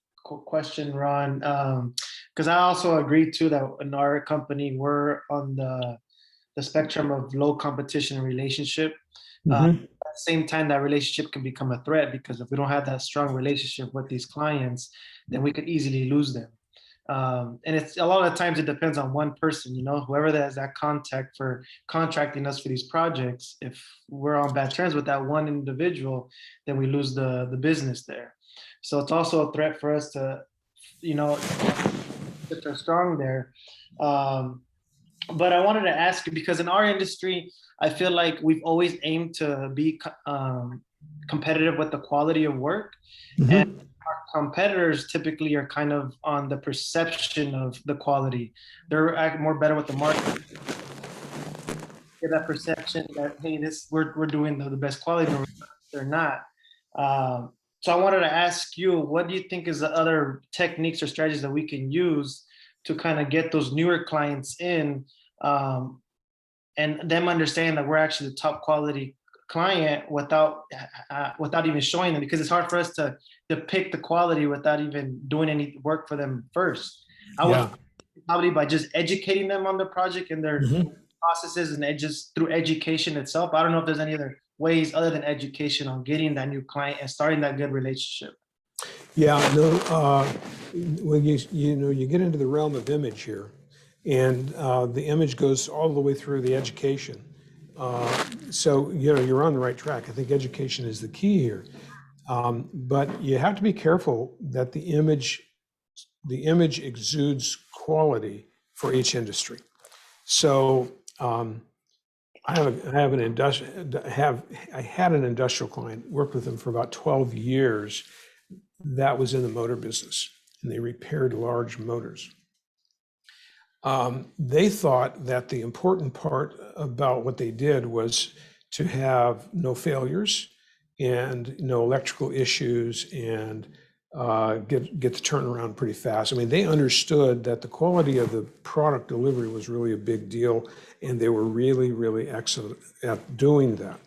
question, Ron, because I also agree too that in our company we're on the spectrum of low competition relationship. At the same time, that relationship can become a threat, because if we don't have that strong relationship with these clients, then we could easily lose them. And it's a lot of times it depends on one person, whoever that has that contact for contracting us for these projects. If we're on bad terms with that one individual, then we lose the business there. So it's also a threat for us to, if they're strong there. But I wanted to ask you, because in our industry, I feel like we've always aimed to be competitive with the quality of work. And Mhm. our competitors typically are kind of on the perception of the quality. They're acting more better with the market, get that perception that, hey, we're doing the best quality, but they're not. So I wanted to ask you, what do you think is the other techniques or strategies that we can use to kind of get those newer clients in, um, and them understand that we're actually the top quality client without even showing them, because it's hard for us to depict the quality without even doing any work for them first. I would Yeah. probably by just educating them on the project and their Mhm. processes, and just through education itself. I don't know if there's any other ways other than education on getting that new client and starting that good relationship. Yeah, no, when you get into the realm of image here, and the image goes all the way through the education. So, you're on the right track. I think education is the key here. But you have to be careful that the image exudes quality for each industry. So, I had an industrial client, worked with them for about 12 years, that was in the motor business, and they repaired large motors. They thought that the important part about what they did was to have no failures and no electrical issues, and get the turnaround pretty fast. I mean, they understood that the quality of the product delivery was really a big deal, and they were really, really excellent at doing that.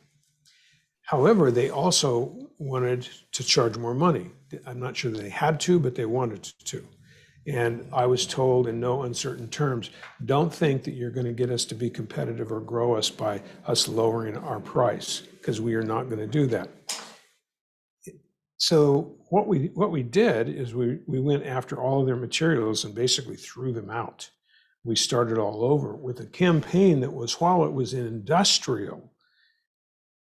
However, they also wanted to charge more money. I'm not sure that they had to, but they wanted to. And I was told in no uncertain terms, don't think that you're going to get us to be competitive or grow us by us lowering our price, because we are not going to do that. So what we did is we went after all of their materials and basically threw them out. We started all over with a campaign that was, while it was industrial,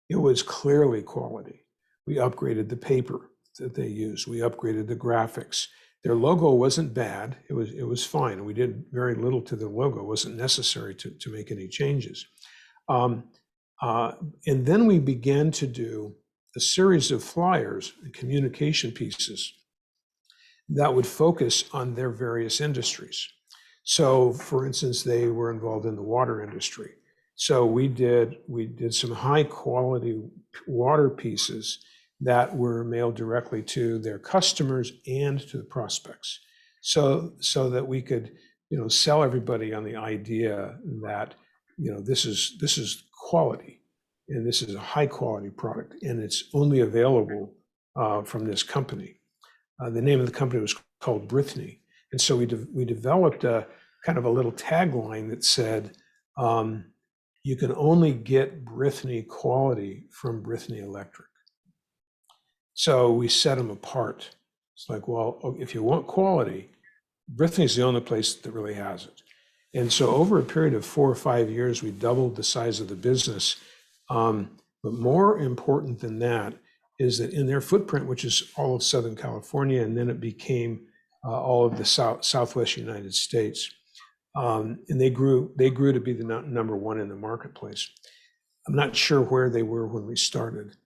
it was clearly quality. We upgraded the paper that they used. We upgraded the graphics. Their logo wasn't bad. It was fine. We did very little to the logo. It wasn't necessary to make any changes. And then we began to do a series of flyers and communication pieces that would focus on their various industries. So, for instance, they were involved in the water industry. So we did some high quality water pieces that were mailed directly to their customers and to the prospects. So that we could, sell everybody on the idea that, this is quality, and this is a high quality product, and it's only available from this company. The name of the company was called Brithney. And so we developed a kind of a little tagline that said, you can only get Brithney quality from Brithney Electric. So we set them apart. It's like, well, if you want quality, Brithney's the only place that really has it. And so over a period of 4 or 5 years, we doubled the size of the business. But more important than that is that in their footprint, which is all of Southern California, and then it became all of the Southwest United States, and they grew to be the number one in the marketplace. I'm not sure where they were when we started,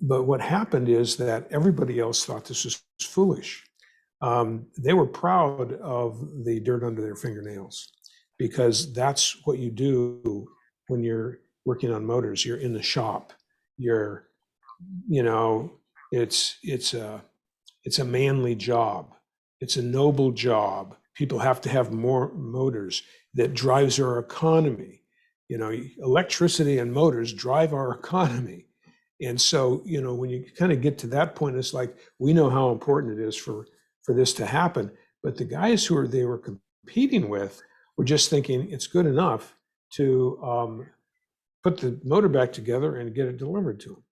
but what happened is that everybody else thought this was foolish. They were proud of the dirt under their fingernails, because that's what you do when you're working on motors. You're in the shop. You're, it's a manly job. It's a noble job. People have to have more motors. That drives our economy. Electricity and motors drive our economy. And so, when you kind of get to that point, it's like, we know how important it is for this to happen. But the guys who they were competing with were just thinking it's good enough to put the motor back together and get it delivered to them.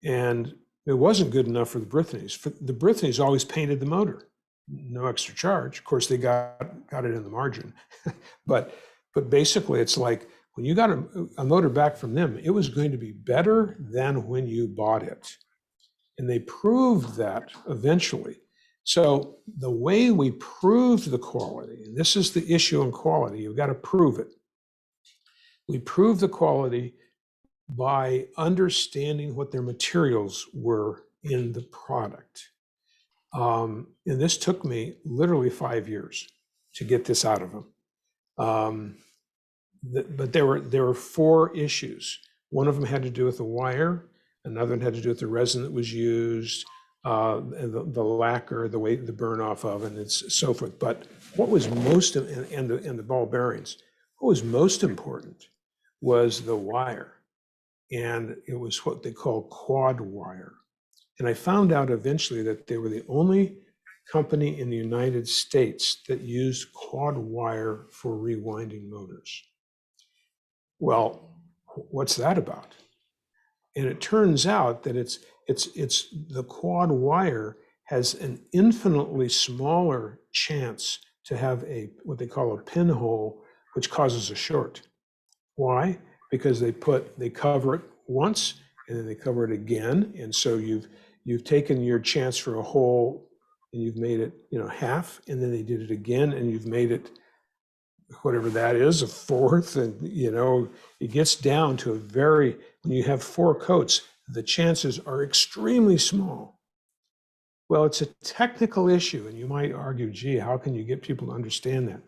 And it wasn't good enough for the Brithneys. The Brithneys always painted the motor, no extra charge. Of course, they got it in the margin. but basically, it's like, when you got a motor back from them, it was going to be better than when you bought it. And they proved that eventually. So the way we proved the quality, and this is the issue in quality, you've got to prove it. We proved the quality by understanding what their materials were in the product. And this took me literally 5 years to get this out of them. But there were 4 issues. One of them had to do with the wire. Another one had to do with the resin that was used, and the lacquer, the way the burn off of, and so forth. But what was most, and the ball bearings, what was most important was the wire. And it was what they call quad wire. And I found out eventually that they were the only company in the United States that used quad wire for rewinding motors. Well, what's that about? And it turns out that it's the quad wire has an infinitely smaller chance to have what they call a pinhole, which causes a short. Why? Because they cover it once and then they cover it again, and so you've taken your chance for a hole and you've made it, half, and then they did it again and you've made it whatever that is, a fourth, and it gets down to when you have 4 coats, the chances are extremely small. Well, it's a technical issue, and you might argue, gee, how can you get people to understand that?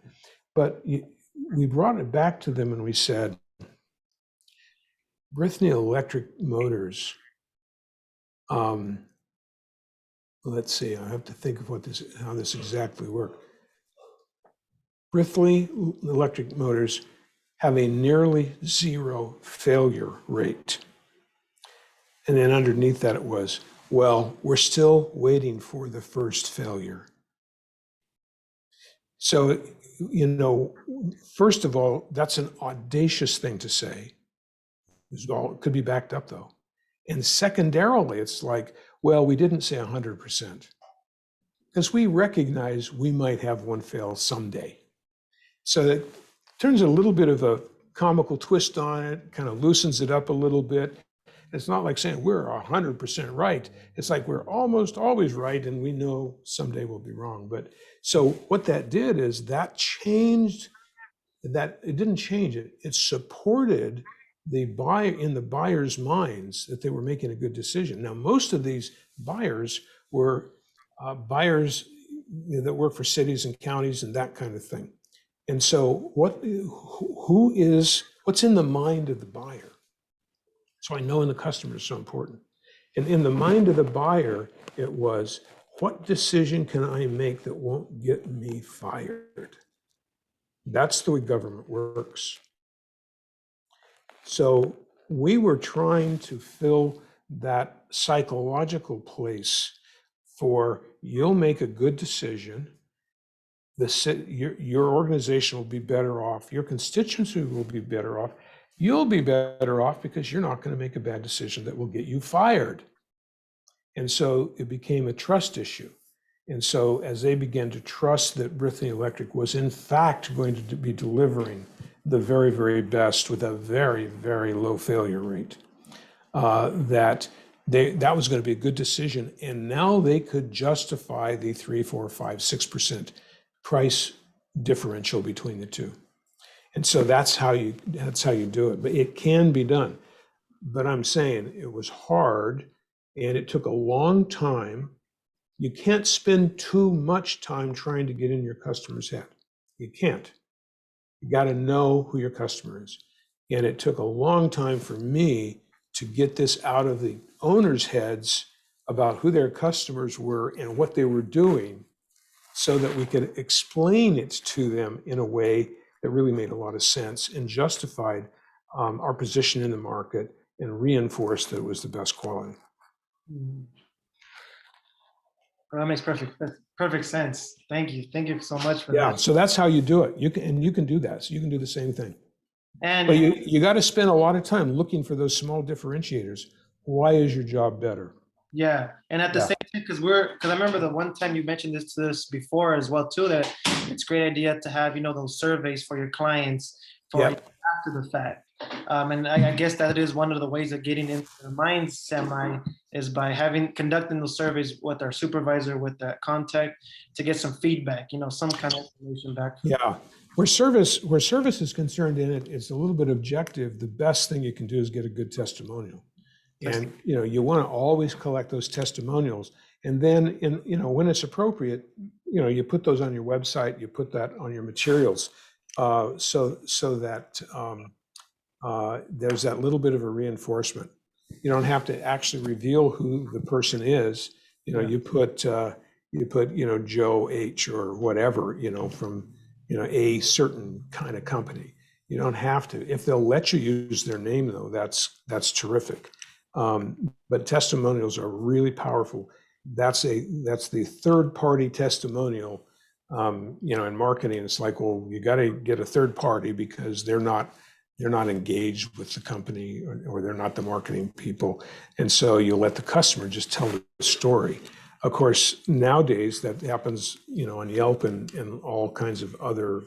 But we brought it back to them and we said, Brithney electric motors, let's see, I have to think of how this exactly worked. Brithney electric motors have a nearly 0 failure rate. And then underneath that it was, well, we're still waiting for the first failure. So, first of all, that's an audacious thing to say. It could be backed up though. And secondarily, it's like, well, we didn't say 100%. Because we recognize we might have one fail someday. So that turns a little bit of a comical twist on it, kind of loosens it up a little bit. It's not like saying we're 100% right. It's like we're almost always right, and we know someday we'll be wrong. But so what that did is that changed that. It didn't change it. It supported the buyer in the buyer's minds that they were making a good decision. Now, most of these buyers were buyers that work for cities and counties and that kind of thing. And so what's in the mind of the buyer? So I know in the customer is so important. And in the mind of the buyer, it was, what decision can I make that won't get me fired? That's the way government works. So we were trying to fill that psychological place for, you'll make a good decision, your organization will be better off, your constituency will be better off, you'll be better off because you're not going to make a bad decision that will get you fired. And so it became a trust issue. And so as they began to trust that Brithney Electric was in fact going to be delivering the very, very best with a very, very low failure rate, that was going to be a good decision. And now they could justify the 3, 4, 5, 6% price differential between the two. And so that's how you do it. But it can be done. But I'm saying it was hard and it took a long time. You can't spend too much time trying to get in your customer's head. You can't. You got to know who your customer is. And it took a long time for me to get this out of the owners' heads about who their customers were and what they were doing, so that we could explain it to them in a way that really made a lot of sense and justified our position in the market and reinforced that it was the best quality. Well, that makes perfect sense. Thank you so much for Yeah, that. so that's how you do it. You can do that. So you can do the same thing. And but you got to spend a lot of time looking for those small differentiators. Why is your job better? yeah, and at the same time, because I remember the one time you mentioned this before as well too, that it's a great idea to have those surveys for your clients for after the fact. And I guess that is one of the ways of getting into the mind semi is by conducting those surveys with our supervisor, with that contact, to get some feedback, some kind of information back. Yeah, where service is concerned in it, it's a little bit objective. The best thing you can do is get a good testimonial. And, you want to always collect those testimonials. And then when it's appropriate, you put those on your website, you put that on your materials, so that there's that little bit of a reinforcement. You don't have to actually reveal who the person is. You put Joe H or whatever, from, a certain kind of company. You don't have to. If they'll let you use their name, though, that's terrific. But testimonials are really powerful. That's the third party testimonial. In marketing, it's like, well, you got to get a third party because they're not engaged with the company, or they're not the marketing people. And so you let the customer just tell the story. Of course, nowadays that happens, on Yelp and all kinds of other,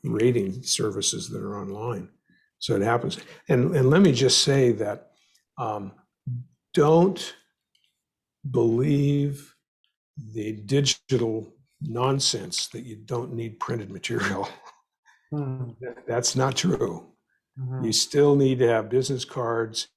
rating services that are online. So it happens. And let me just say that don't believe the digital nonsense that you don't need printed material. That's not true. You still need to have business cards.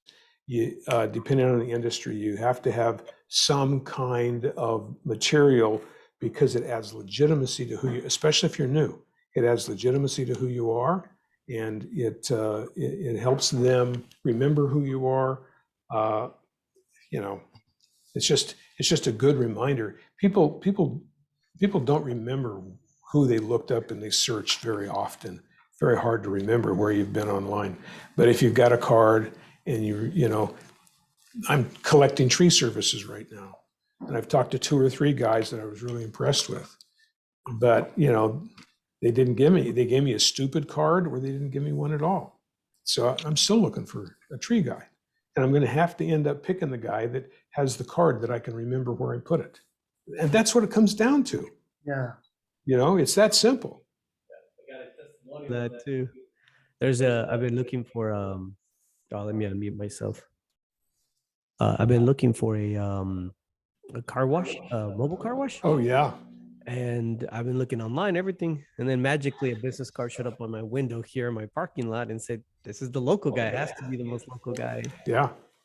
Depending on the industry, you have to have some kind of material because it adds legitimacy to who you, especially if you're new. It adds legitimacy to who you are, and it helps them remember who you are. It's just a good reminder. People don't remember who they looked up and they searched very often. Very hard to remember where you've been online. But if you've got a card and I'm collecting tree services right now, and I've talked to 2 or 3 guys that I was really impressed with. But they gave me a stupid card, or they didn't give me one at all. So I'm still looking for a tree guy. And I'm going to have to end up picking the guy that has the card that I can remember where I put it. And that's what it comes down to. Yeah. It's that simple. That too. I've been looking for, let me unmute myself. I've been looking for a car wash, mobile car wash. Oh, yeah. And I've been looking online, everything. And then magically a business card showed up on my window here in my parking lot and said, this is the local guy. It has to be the most local guy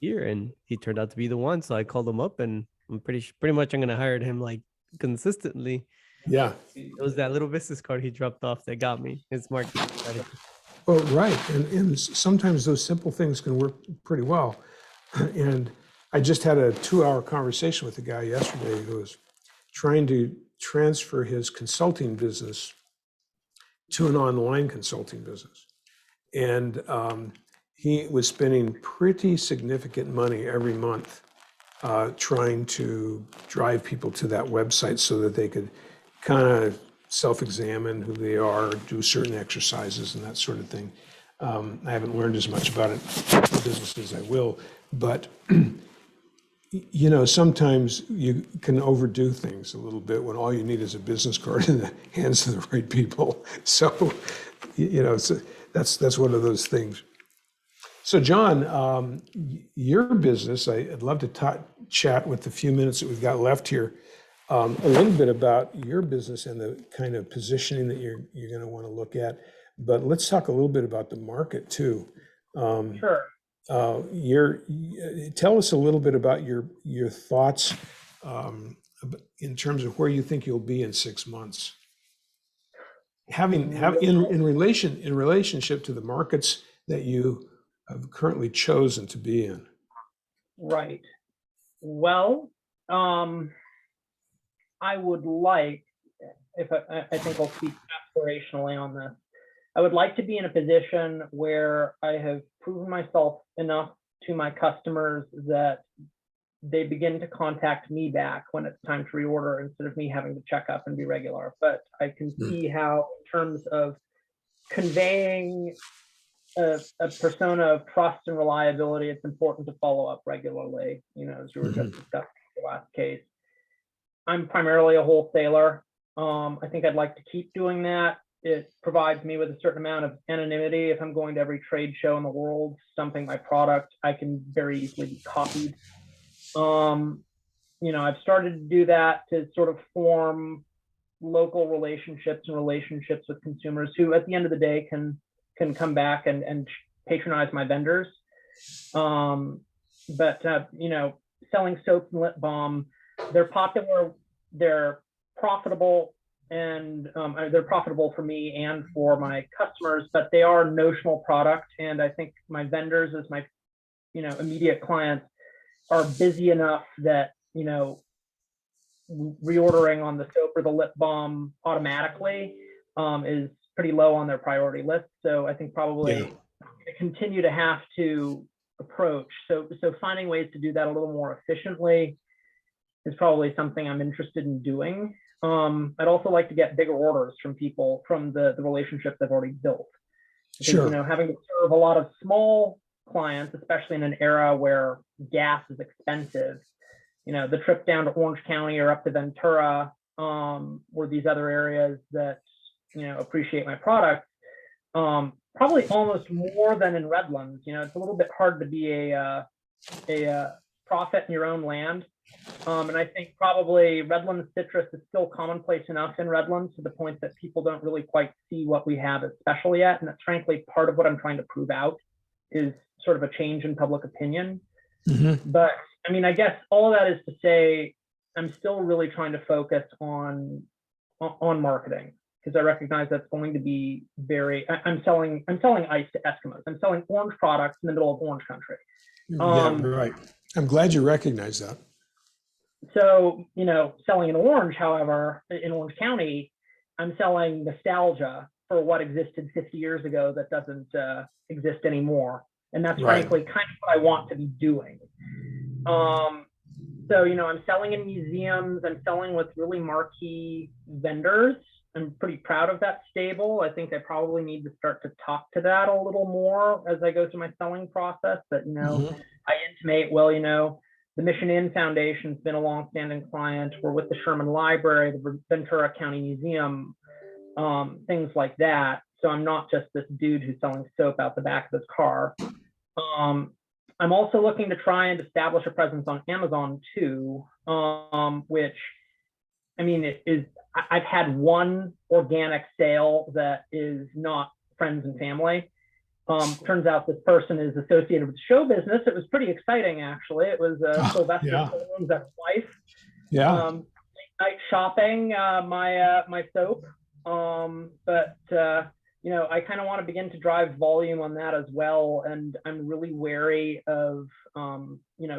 here. And he turned out to be the one. So I called him up, and I'm pretty much I'm going to hire him like consistently. Yeah. It was that little business card he dropped off that got me. His marketing strategy. Oh, right. And sometimes those simple things can work pretty well. And I just had a 2-hour conversation with a guy yesterday who was trying to transfer his consulting business to an online consulting business. And he was spending pretty significant money every month trying to drive people to that website so that they could kind of self-examine who they are, do certain exercises and that sort of thing. I haven't learned as much about it in business as I will, but sometimes you can overdo things a little bit when all you need is a business card in the hands of the right people. So, that's one of those things. So, John, your business, I'd love to chat with the few minutes that we've got left here, a little bit about your business and the kind of positioning that you're going to want to look at. But let's talk a little bit about the market too. Sure. Tell us a little bit about your thoughts in terms of where you think you'll be in 6 months. In relationship to the markets that you have currently chosen to be in. Right. Well, I would like, I think I'll speak aspirationally on this. I would like to be in a position where I have proven myself enough to my customers that they begin to contact me back when it's time to reorder instead of me having to check up and be regular. But I can see how, in terms of conveying a persona of trust and reliability, it's important to follow up regularly, as you were just discussing in the last case. I'm primarily a wholesaler. I think I'd like to keep doing that. it provides me with a certain amount of anonymity. If I'm going to every trade show in the world, stumping my product, I can very easily be copied. I've started to do that to sort of form local relationships and relationships with consumers who, at the end of the day, can come back and patronize my vendors. Selling soap and lip balm, they're popular, they're profitable, and they're profitable for me and for my customers, but they are notional product. And I think my vendors, as my immediate clients, are busy enough that reordering on the soap or the lip balm automatically is pretty low on their priority list. So I think probably I'm going to continue to have to approach. So finding ways to do that a little more efficiently is probably something I'm interested in doing. I'd also like to get bigger orders from people from the relationships I've already built. I think, having to serve a lot of small clients, especially in an era where gas is expensive, the trip down to Orange County or up to Ventura, or these other areas that appreciate my product, probably almost more than in Redlands. It's a little bit hard to be a prophet in your own land. And I think probably Redlands citrus is still commonplace enough in Redlands to the point that people don't really quite see what we have as special yet. And that's frankly part of what I'm trying to prove out, is sort of a change in public opinion. But I guess all of that is to say, I'm still really trying to focus on marketing, because I recognize that's going to be I'm selling ice to Eskimos. I'm selling orange products in the middle of orange country. Right. I'm glad you recognize that. So, selling an orange, however, in Orange County, I'm selling nostalgia for what existed 50 years ago that doesn't exist anymore. And that's frankly kind of what I want to be doing. So, I'm selling in museums, I'm selling with really marquee vendors. I'm pretty proud of that stable. I think I probably need to start to talk to that a little more as I go through my selling process. But, I intimate, the Mission Inn Foundation's been a longstanding client. We're with the Sherman Library, the Ventura County Museum, things like that. So I'm not just this dude who's selling soap out the back of his car. I'm also looking to try and establish a presence on Amazon too, which, I've had one organic sale that is not friends and family. Turns out this person is associated with show business. It was pretty exciting, actually. It was Sylvester Stallone's ex-wife. Late night shopping, my soap. But I kind of want to begin to drive volume on that as well. And I'm really wary of,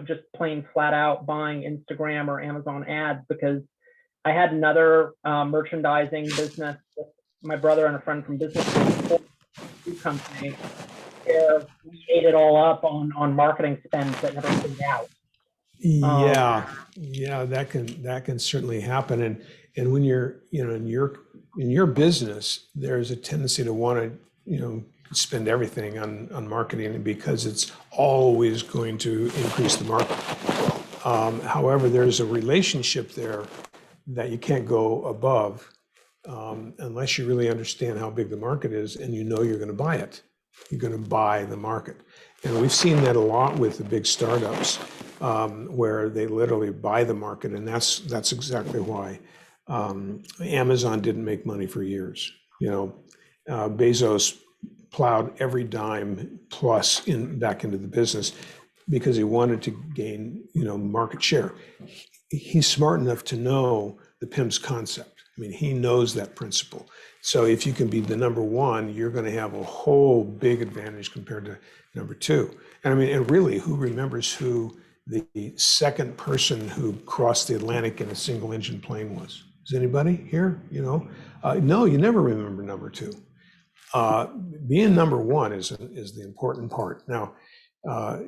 just plain flat out buying Instagram or Amazon ads, because I had another merchandising business with my brother and a friend from business company, where we ate it all up on marketing spends that never came out. That can certainly happen. And when you're in your business, there's a tendency to want to spend everything on marketing, because it's always going to increase the market. However, there's a relationship there that you can't go above unless you really understand how big the market is, and you're going to buy it. You're going to buy the market. And we've seen that a lot with the big startups, where they literally buy the market. And that's exactly why Amazon didn't make money for years. Bezos plowed every dime plus back into the business because he wanted to gain, market share. He's smart enough to know the PIMS concept. He knows that principle. So if you can be the number one, you're going to have a whole big advantage compared to number two. And and really, who remembers who the second person who crossed the Atlantic in a single engine plane was? Is anybody here? No, you never remember number two. Being number one is the important part. Now,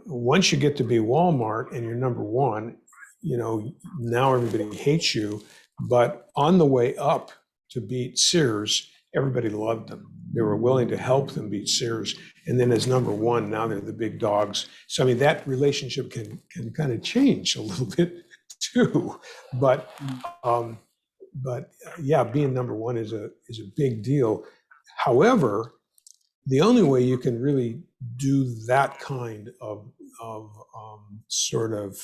once you get to be Walmart and you're number one, now everybody hates you. But on the way up to beat Sears, everybody loved them. They were willing to help them beat Sears. And then as number one, now they're the big dogs. So that relationship can kind of change a little bit too. But yeah, being number one is a big deal. However, the only way you can really do that kind of sort of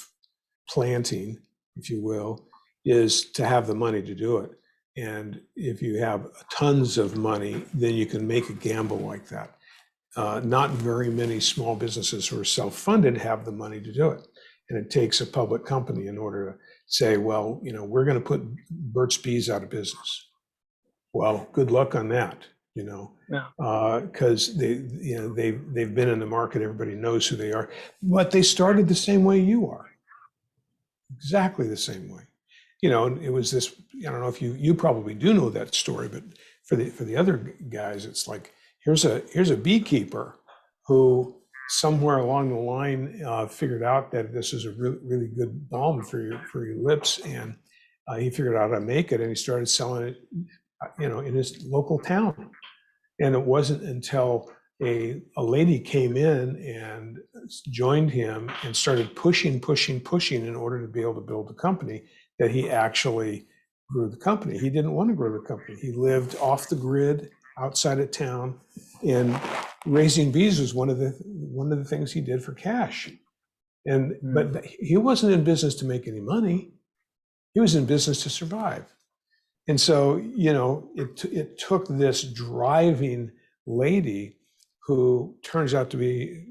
planting, if you will, is to have the money to do it. And if you have tons of money, then you can make a gamble like that. Not very many small businesses who are self-funded have the money to do it. And it takes a public company in order to say, well, you know, we're going to put Burt's.biz out of business. Well, good luck on that, you know, because they've been in the market. Everybody knows who they are, but they started the same way you are, exactly the same way. You know, it was this. I don't know if you probably do know that story, but for the other guys, it's like here's a beekeeper who somewhere along the line figured out that this is a really good balm for your lips, and he figured out how to make it, and he started selling it, you know, in his local town. And it wasn't until a lady came in and joined him and started pushing in order to be able to build the company that he actually grew the company. He didn't want to grow the company. He lived off the grid outside of town, and raising bees was one of the things he did for cash. And but he wasn't in business to make any money. He was in business to survive. And so, you know, it took this driving lady who turns out to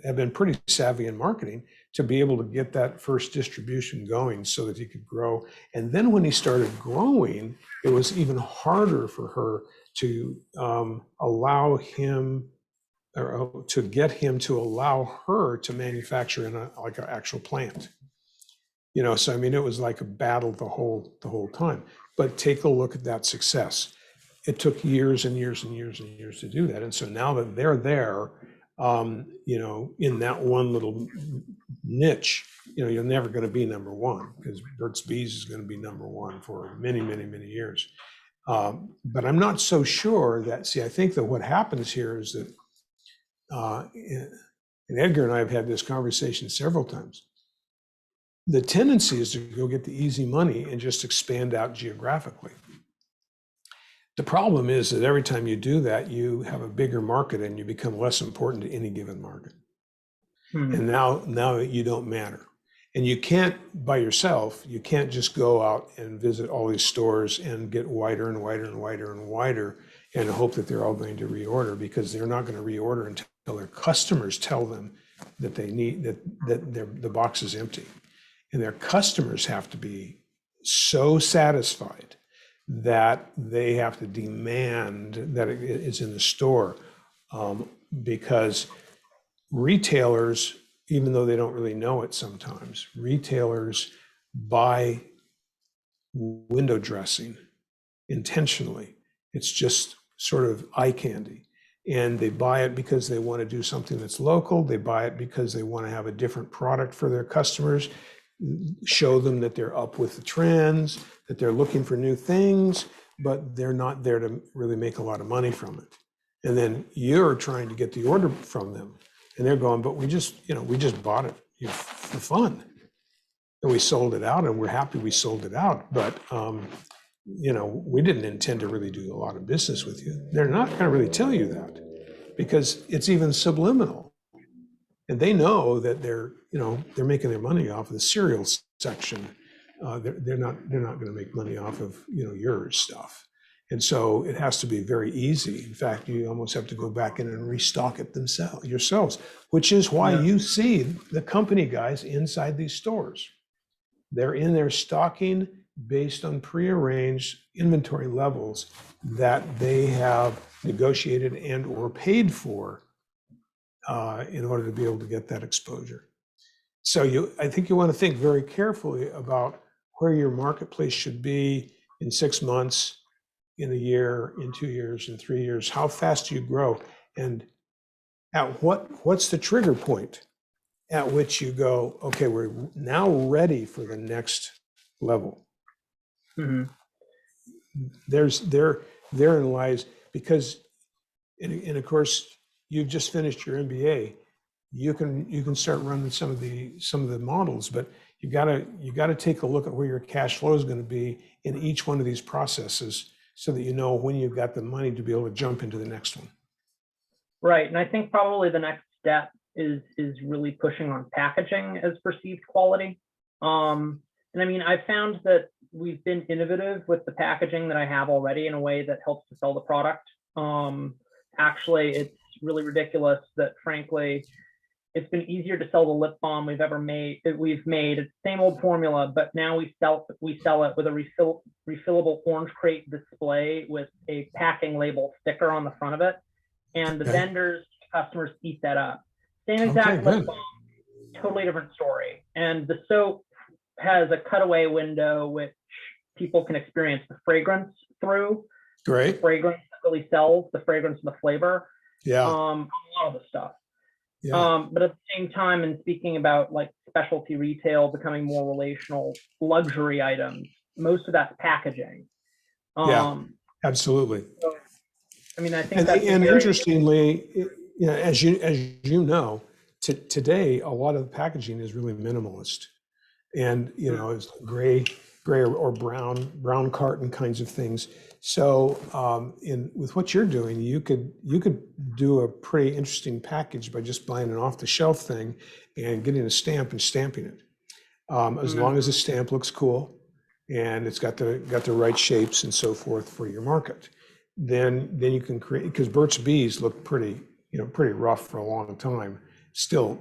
have been pretty savvy in marketing to be able to get that first distribution going so that he could grow. And then when he started growing, it was even harder for her to allow him, or to get him to allow her to manufacture in like an actual plant. You know, so I mean, it was like a battle the whole time. But take a look at that success. It took years and years and years and years to do that. And so now that they're there, you know, in that one little niche, you know, you're never going to be number one, because Burt's.biz is going to be number one for many, many, many years. But I'm not so sure that, see, I think that what happens here is that, and Edgar and I have had this conversation several times, the tendency is to go get the easy money and just expand out geographically. The problem is that every time you do that, you have a bigger market and you become less important to any given market. And now you don't matter. And you can't, by yourself, you can't just go out and visit all these stores and get wider and wider and wider and wider and hope that they're all going to reorder, because they're not going to reorder until their customers tell them that they need, that the box is empty. And their customers have to be so satisfied that they have to demand that it's in the store, because retailers, even though they don't really know it sometimes, retailers buy window dressing intentionally. It's just sort of eye candy. And they buy it because they want to do something that's local. They buy it because they want to have a different product for their customers, show them that they're up with the trends, that they're looking for new things, but they're not there to really make a lot of money from it. And then you're trying to get the order from them, and they're going, but we just bought it for fun, and we sold it out, and we're happy we sold it out, but we didn't intend to really do a lot of business with you. They're not going to really tell you that, because it's even subliminal. And they know that they're making their money off of the cereal section. They're not going to make money off of your stuff. And so it has to be very easy. In fact, you almost have to go back in and restock it yourselves, which is why you see the company guys inside these stores. They're in there stocking based on prearranged inventory levels that they have negotiated and or paid for in order to be able to get that exposure. So I think you want to think very carefully about where your marketplace should be in 6 months, in a year, in 2 years, in 3 years. How fast do you grow? And at what's the trigger point at which you go, okay, we're now ready for the next level. Mm-hmm. Therein lies, because, and of course, you've just finished your MBA. You can start running some of the models, but you got to take a look at where your cash flow is going to be in each one of these processes so that you know when you've got the money to be able to jump into the next one. Right. And I think probably the next step is really pushing on packaging as perceived quality. And I mean, I found that we've been innovative with the packaging that I have already in a way that helps to sell the product. Actually, it's really ridiculous that, frankly, it's been easier to sell the lip balm we've made. It's the same old formula, but now we sell it with a refillable orange crate display with a packing label sticker on the front of it, and the vendors, customers eat that up. Same exact lip balm, totally different story. And the soap has a cutaway window which people can experience the fragrance through. Great. The fragrance that really sells, the fragrance and the flavor. Yeah. A lot of the stuff. Yeah. But at the same time, and speaking about like specialty retail becoming more relational luxury items, most of that's packaging. Yeah, absolutely. So, I mean, I think And, that's and interestingly, you know, as you know, today a lot of the packaging is really minimalist, and you know, it's gray or brown carton kinds of things. So with what you're doing, you could do a pretty interesting package by just buying an off-the-shelf thing and getting a stamp and stamping it. As long as the stamp looks cool and it's got the right shapes and so forth for your market, then you can create, because Burt's Bees look pretty rough for a long time. Still,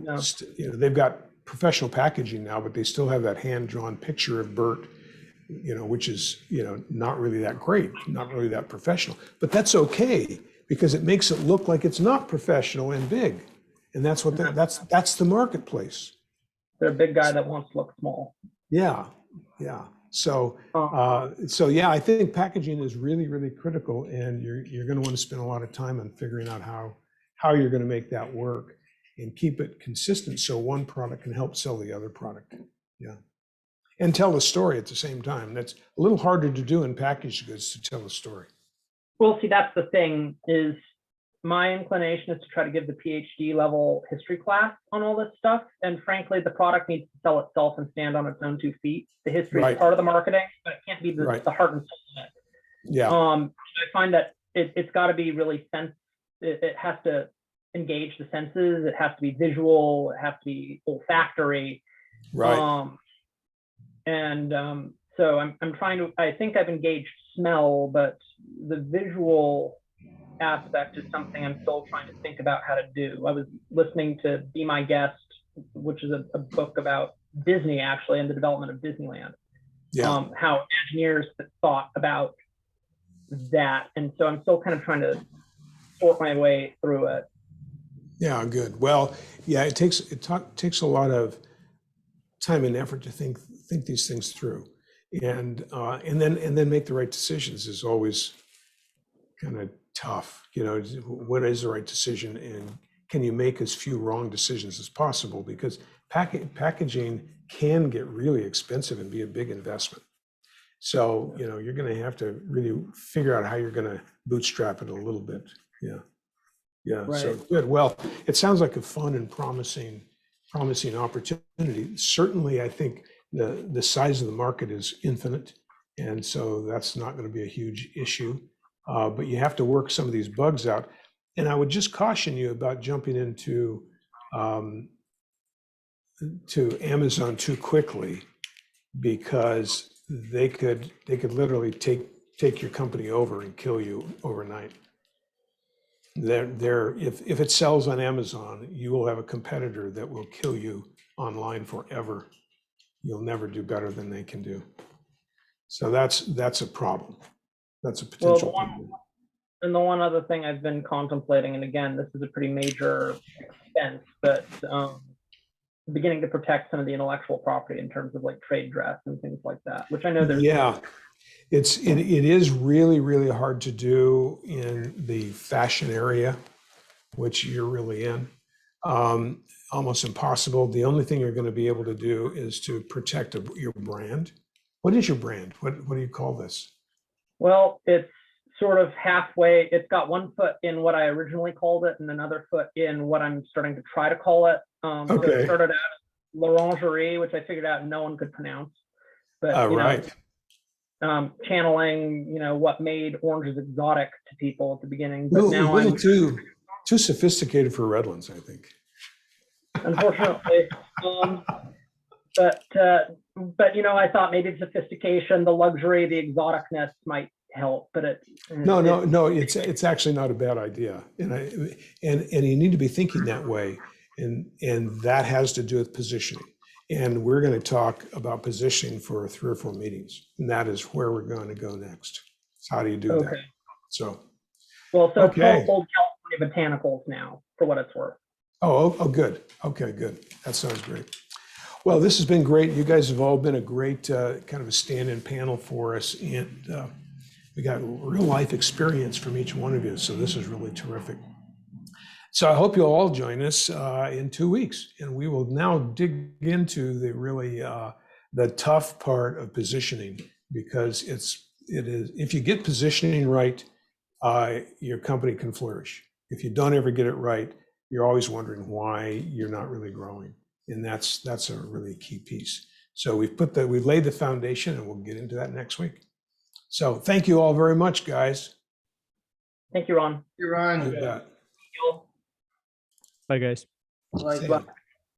you know, they've got professional packaging now, but they still have that hand-drawn picture of Burt, you know, which is, you know, not really that great, not really that professional, but that's okay because it makes it look like it's not professional and big. And that's what that's the marketplace. They're a big guy that wants to look small. Yeah. Yeah. So, yeah, I think packaging is really, really critical, and you're going to want to spend a lot of time on figuring out how you're going to make that work and keep it consistent so one product can help sell the other product. Yeah. And tell the story at the same time. That's a little harder to do in packaged goods, to tell a story. Well, see, that's the thing, is my inclination is to try to give the PhD level history class on all this stuff. And frankly, the product needs to sell itself and stand on its own 2 feet. The history is part of the marketing, but it can't be the heart and soul of it. Yeah. I find that it's got to be really it has to engage the senses. It has to be visual. It has to be olfactory. Right. So I'm trying to, I think I've engaged smell, but the visual aspect is something I'm still trying to think about how to do. I was listening to Be My Guest, which is a book about Disney, actually, and the development of Disneyland. Yeah. How engineers thought about that. And so I'm still kind of trying to sort my way through it. Yeah, good. Well, yeah, it takes a lot of time and effort to think these things through, and then make the right decisions is always kind of tough. You know, what is the right decision, and can you make as few wrong decisions as possible? Because packaging can get really expensive and be a big investment. So, you know, you're going to have to really figure out how you're going to bootstrap it a little bit. Yeah. Yeah. Right. So good. Well, it sounds like a fun and promising opportunity. Certainly, I think the size of the market is infinite, and so that's not going to be a huge issue. But you have to work some of these bugs out. And I would just caution you about jumping into to Amazon too quickly, because they could literally take your company over and kill you overnight. If it sells on Amazon, you will have a competitor that will kill you online forever. You'll never do better than they can do. So that's a problem. That's a potential problem. And the one other thing I've been contemplating, and again, this is a pretty major expense, but beginning to protect some of the intellectual property in terms of like trade dress and things like that, which I know there's. Yeah. It is really, really hard to do in the fashion area, which you're really in. Almost impossible. The only thing you're going to be able to do is to protect your brand. What is your brand? What do you call this? Well, it's sort of halfway. It's got one foot in what I originally called it and another foot in what I'm starting to try to call it. So it started out as L'Orangerie, which I figured out no one could pronounce. But right. channeling, what made oranges exotic to people at the beginning. But A now little I'm, too sophisticated for Redlands, I think. unfortunately, but I thought maybe the luxury, the exoticness might help, but No, it's actually not a bad idea, and you need to be thinking that way, and that has to do with positioning. And we're going to talk about positioning for 3 or 4 meetings, and that is where we're going to go next. So how do you do that? Okay. So It's okay. called Old California Botanicals now, for what it's worth. Oh, good. Okay, good. That sounds great. Well, this has been great. You guys have all been a great kind of a stand-in panel for us, and we got real life experience from each one of you. So this is really terrific. So I hope you'll all join us in 2 weeks, and we will now dig into the really the tough part of positioning, because it is if you get positioning right, your company can flourish. If you don't ever get it right, you're always wondering why you're not really growing, and that's a really key piece. So we've laid the foundation, and we'll get into that next week. So thank you all very much, guys. Thank you, Ron. You're on. You bet. Bye, guys. Like, See ya.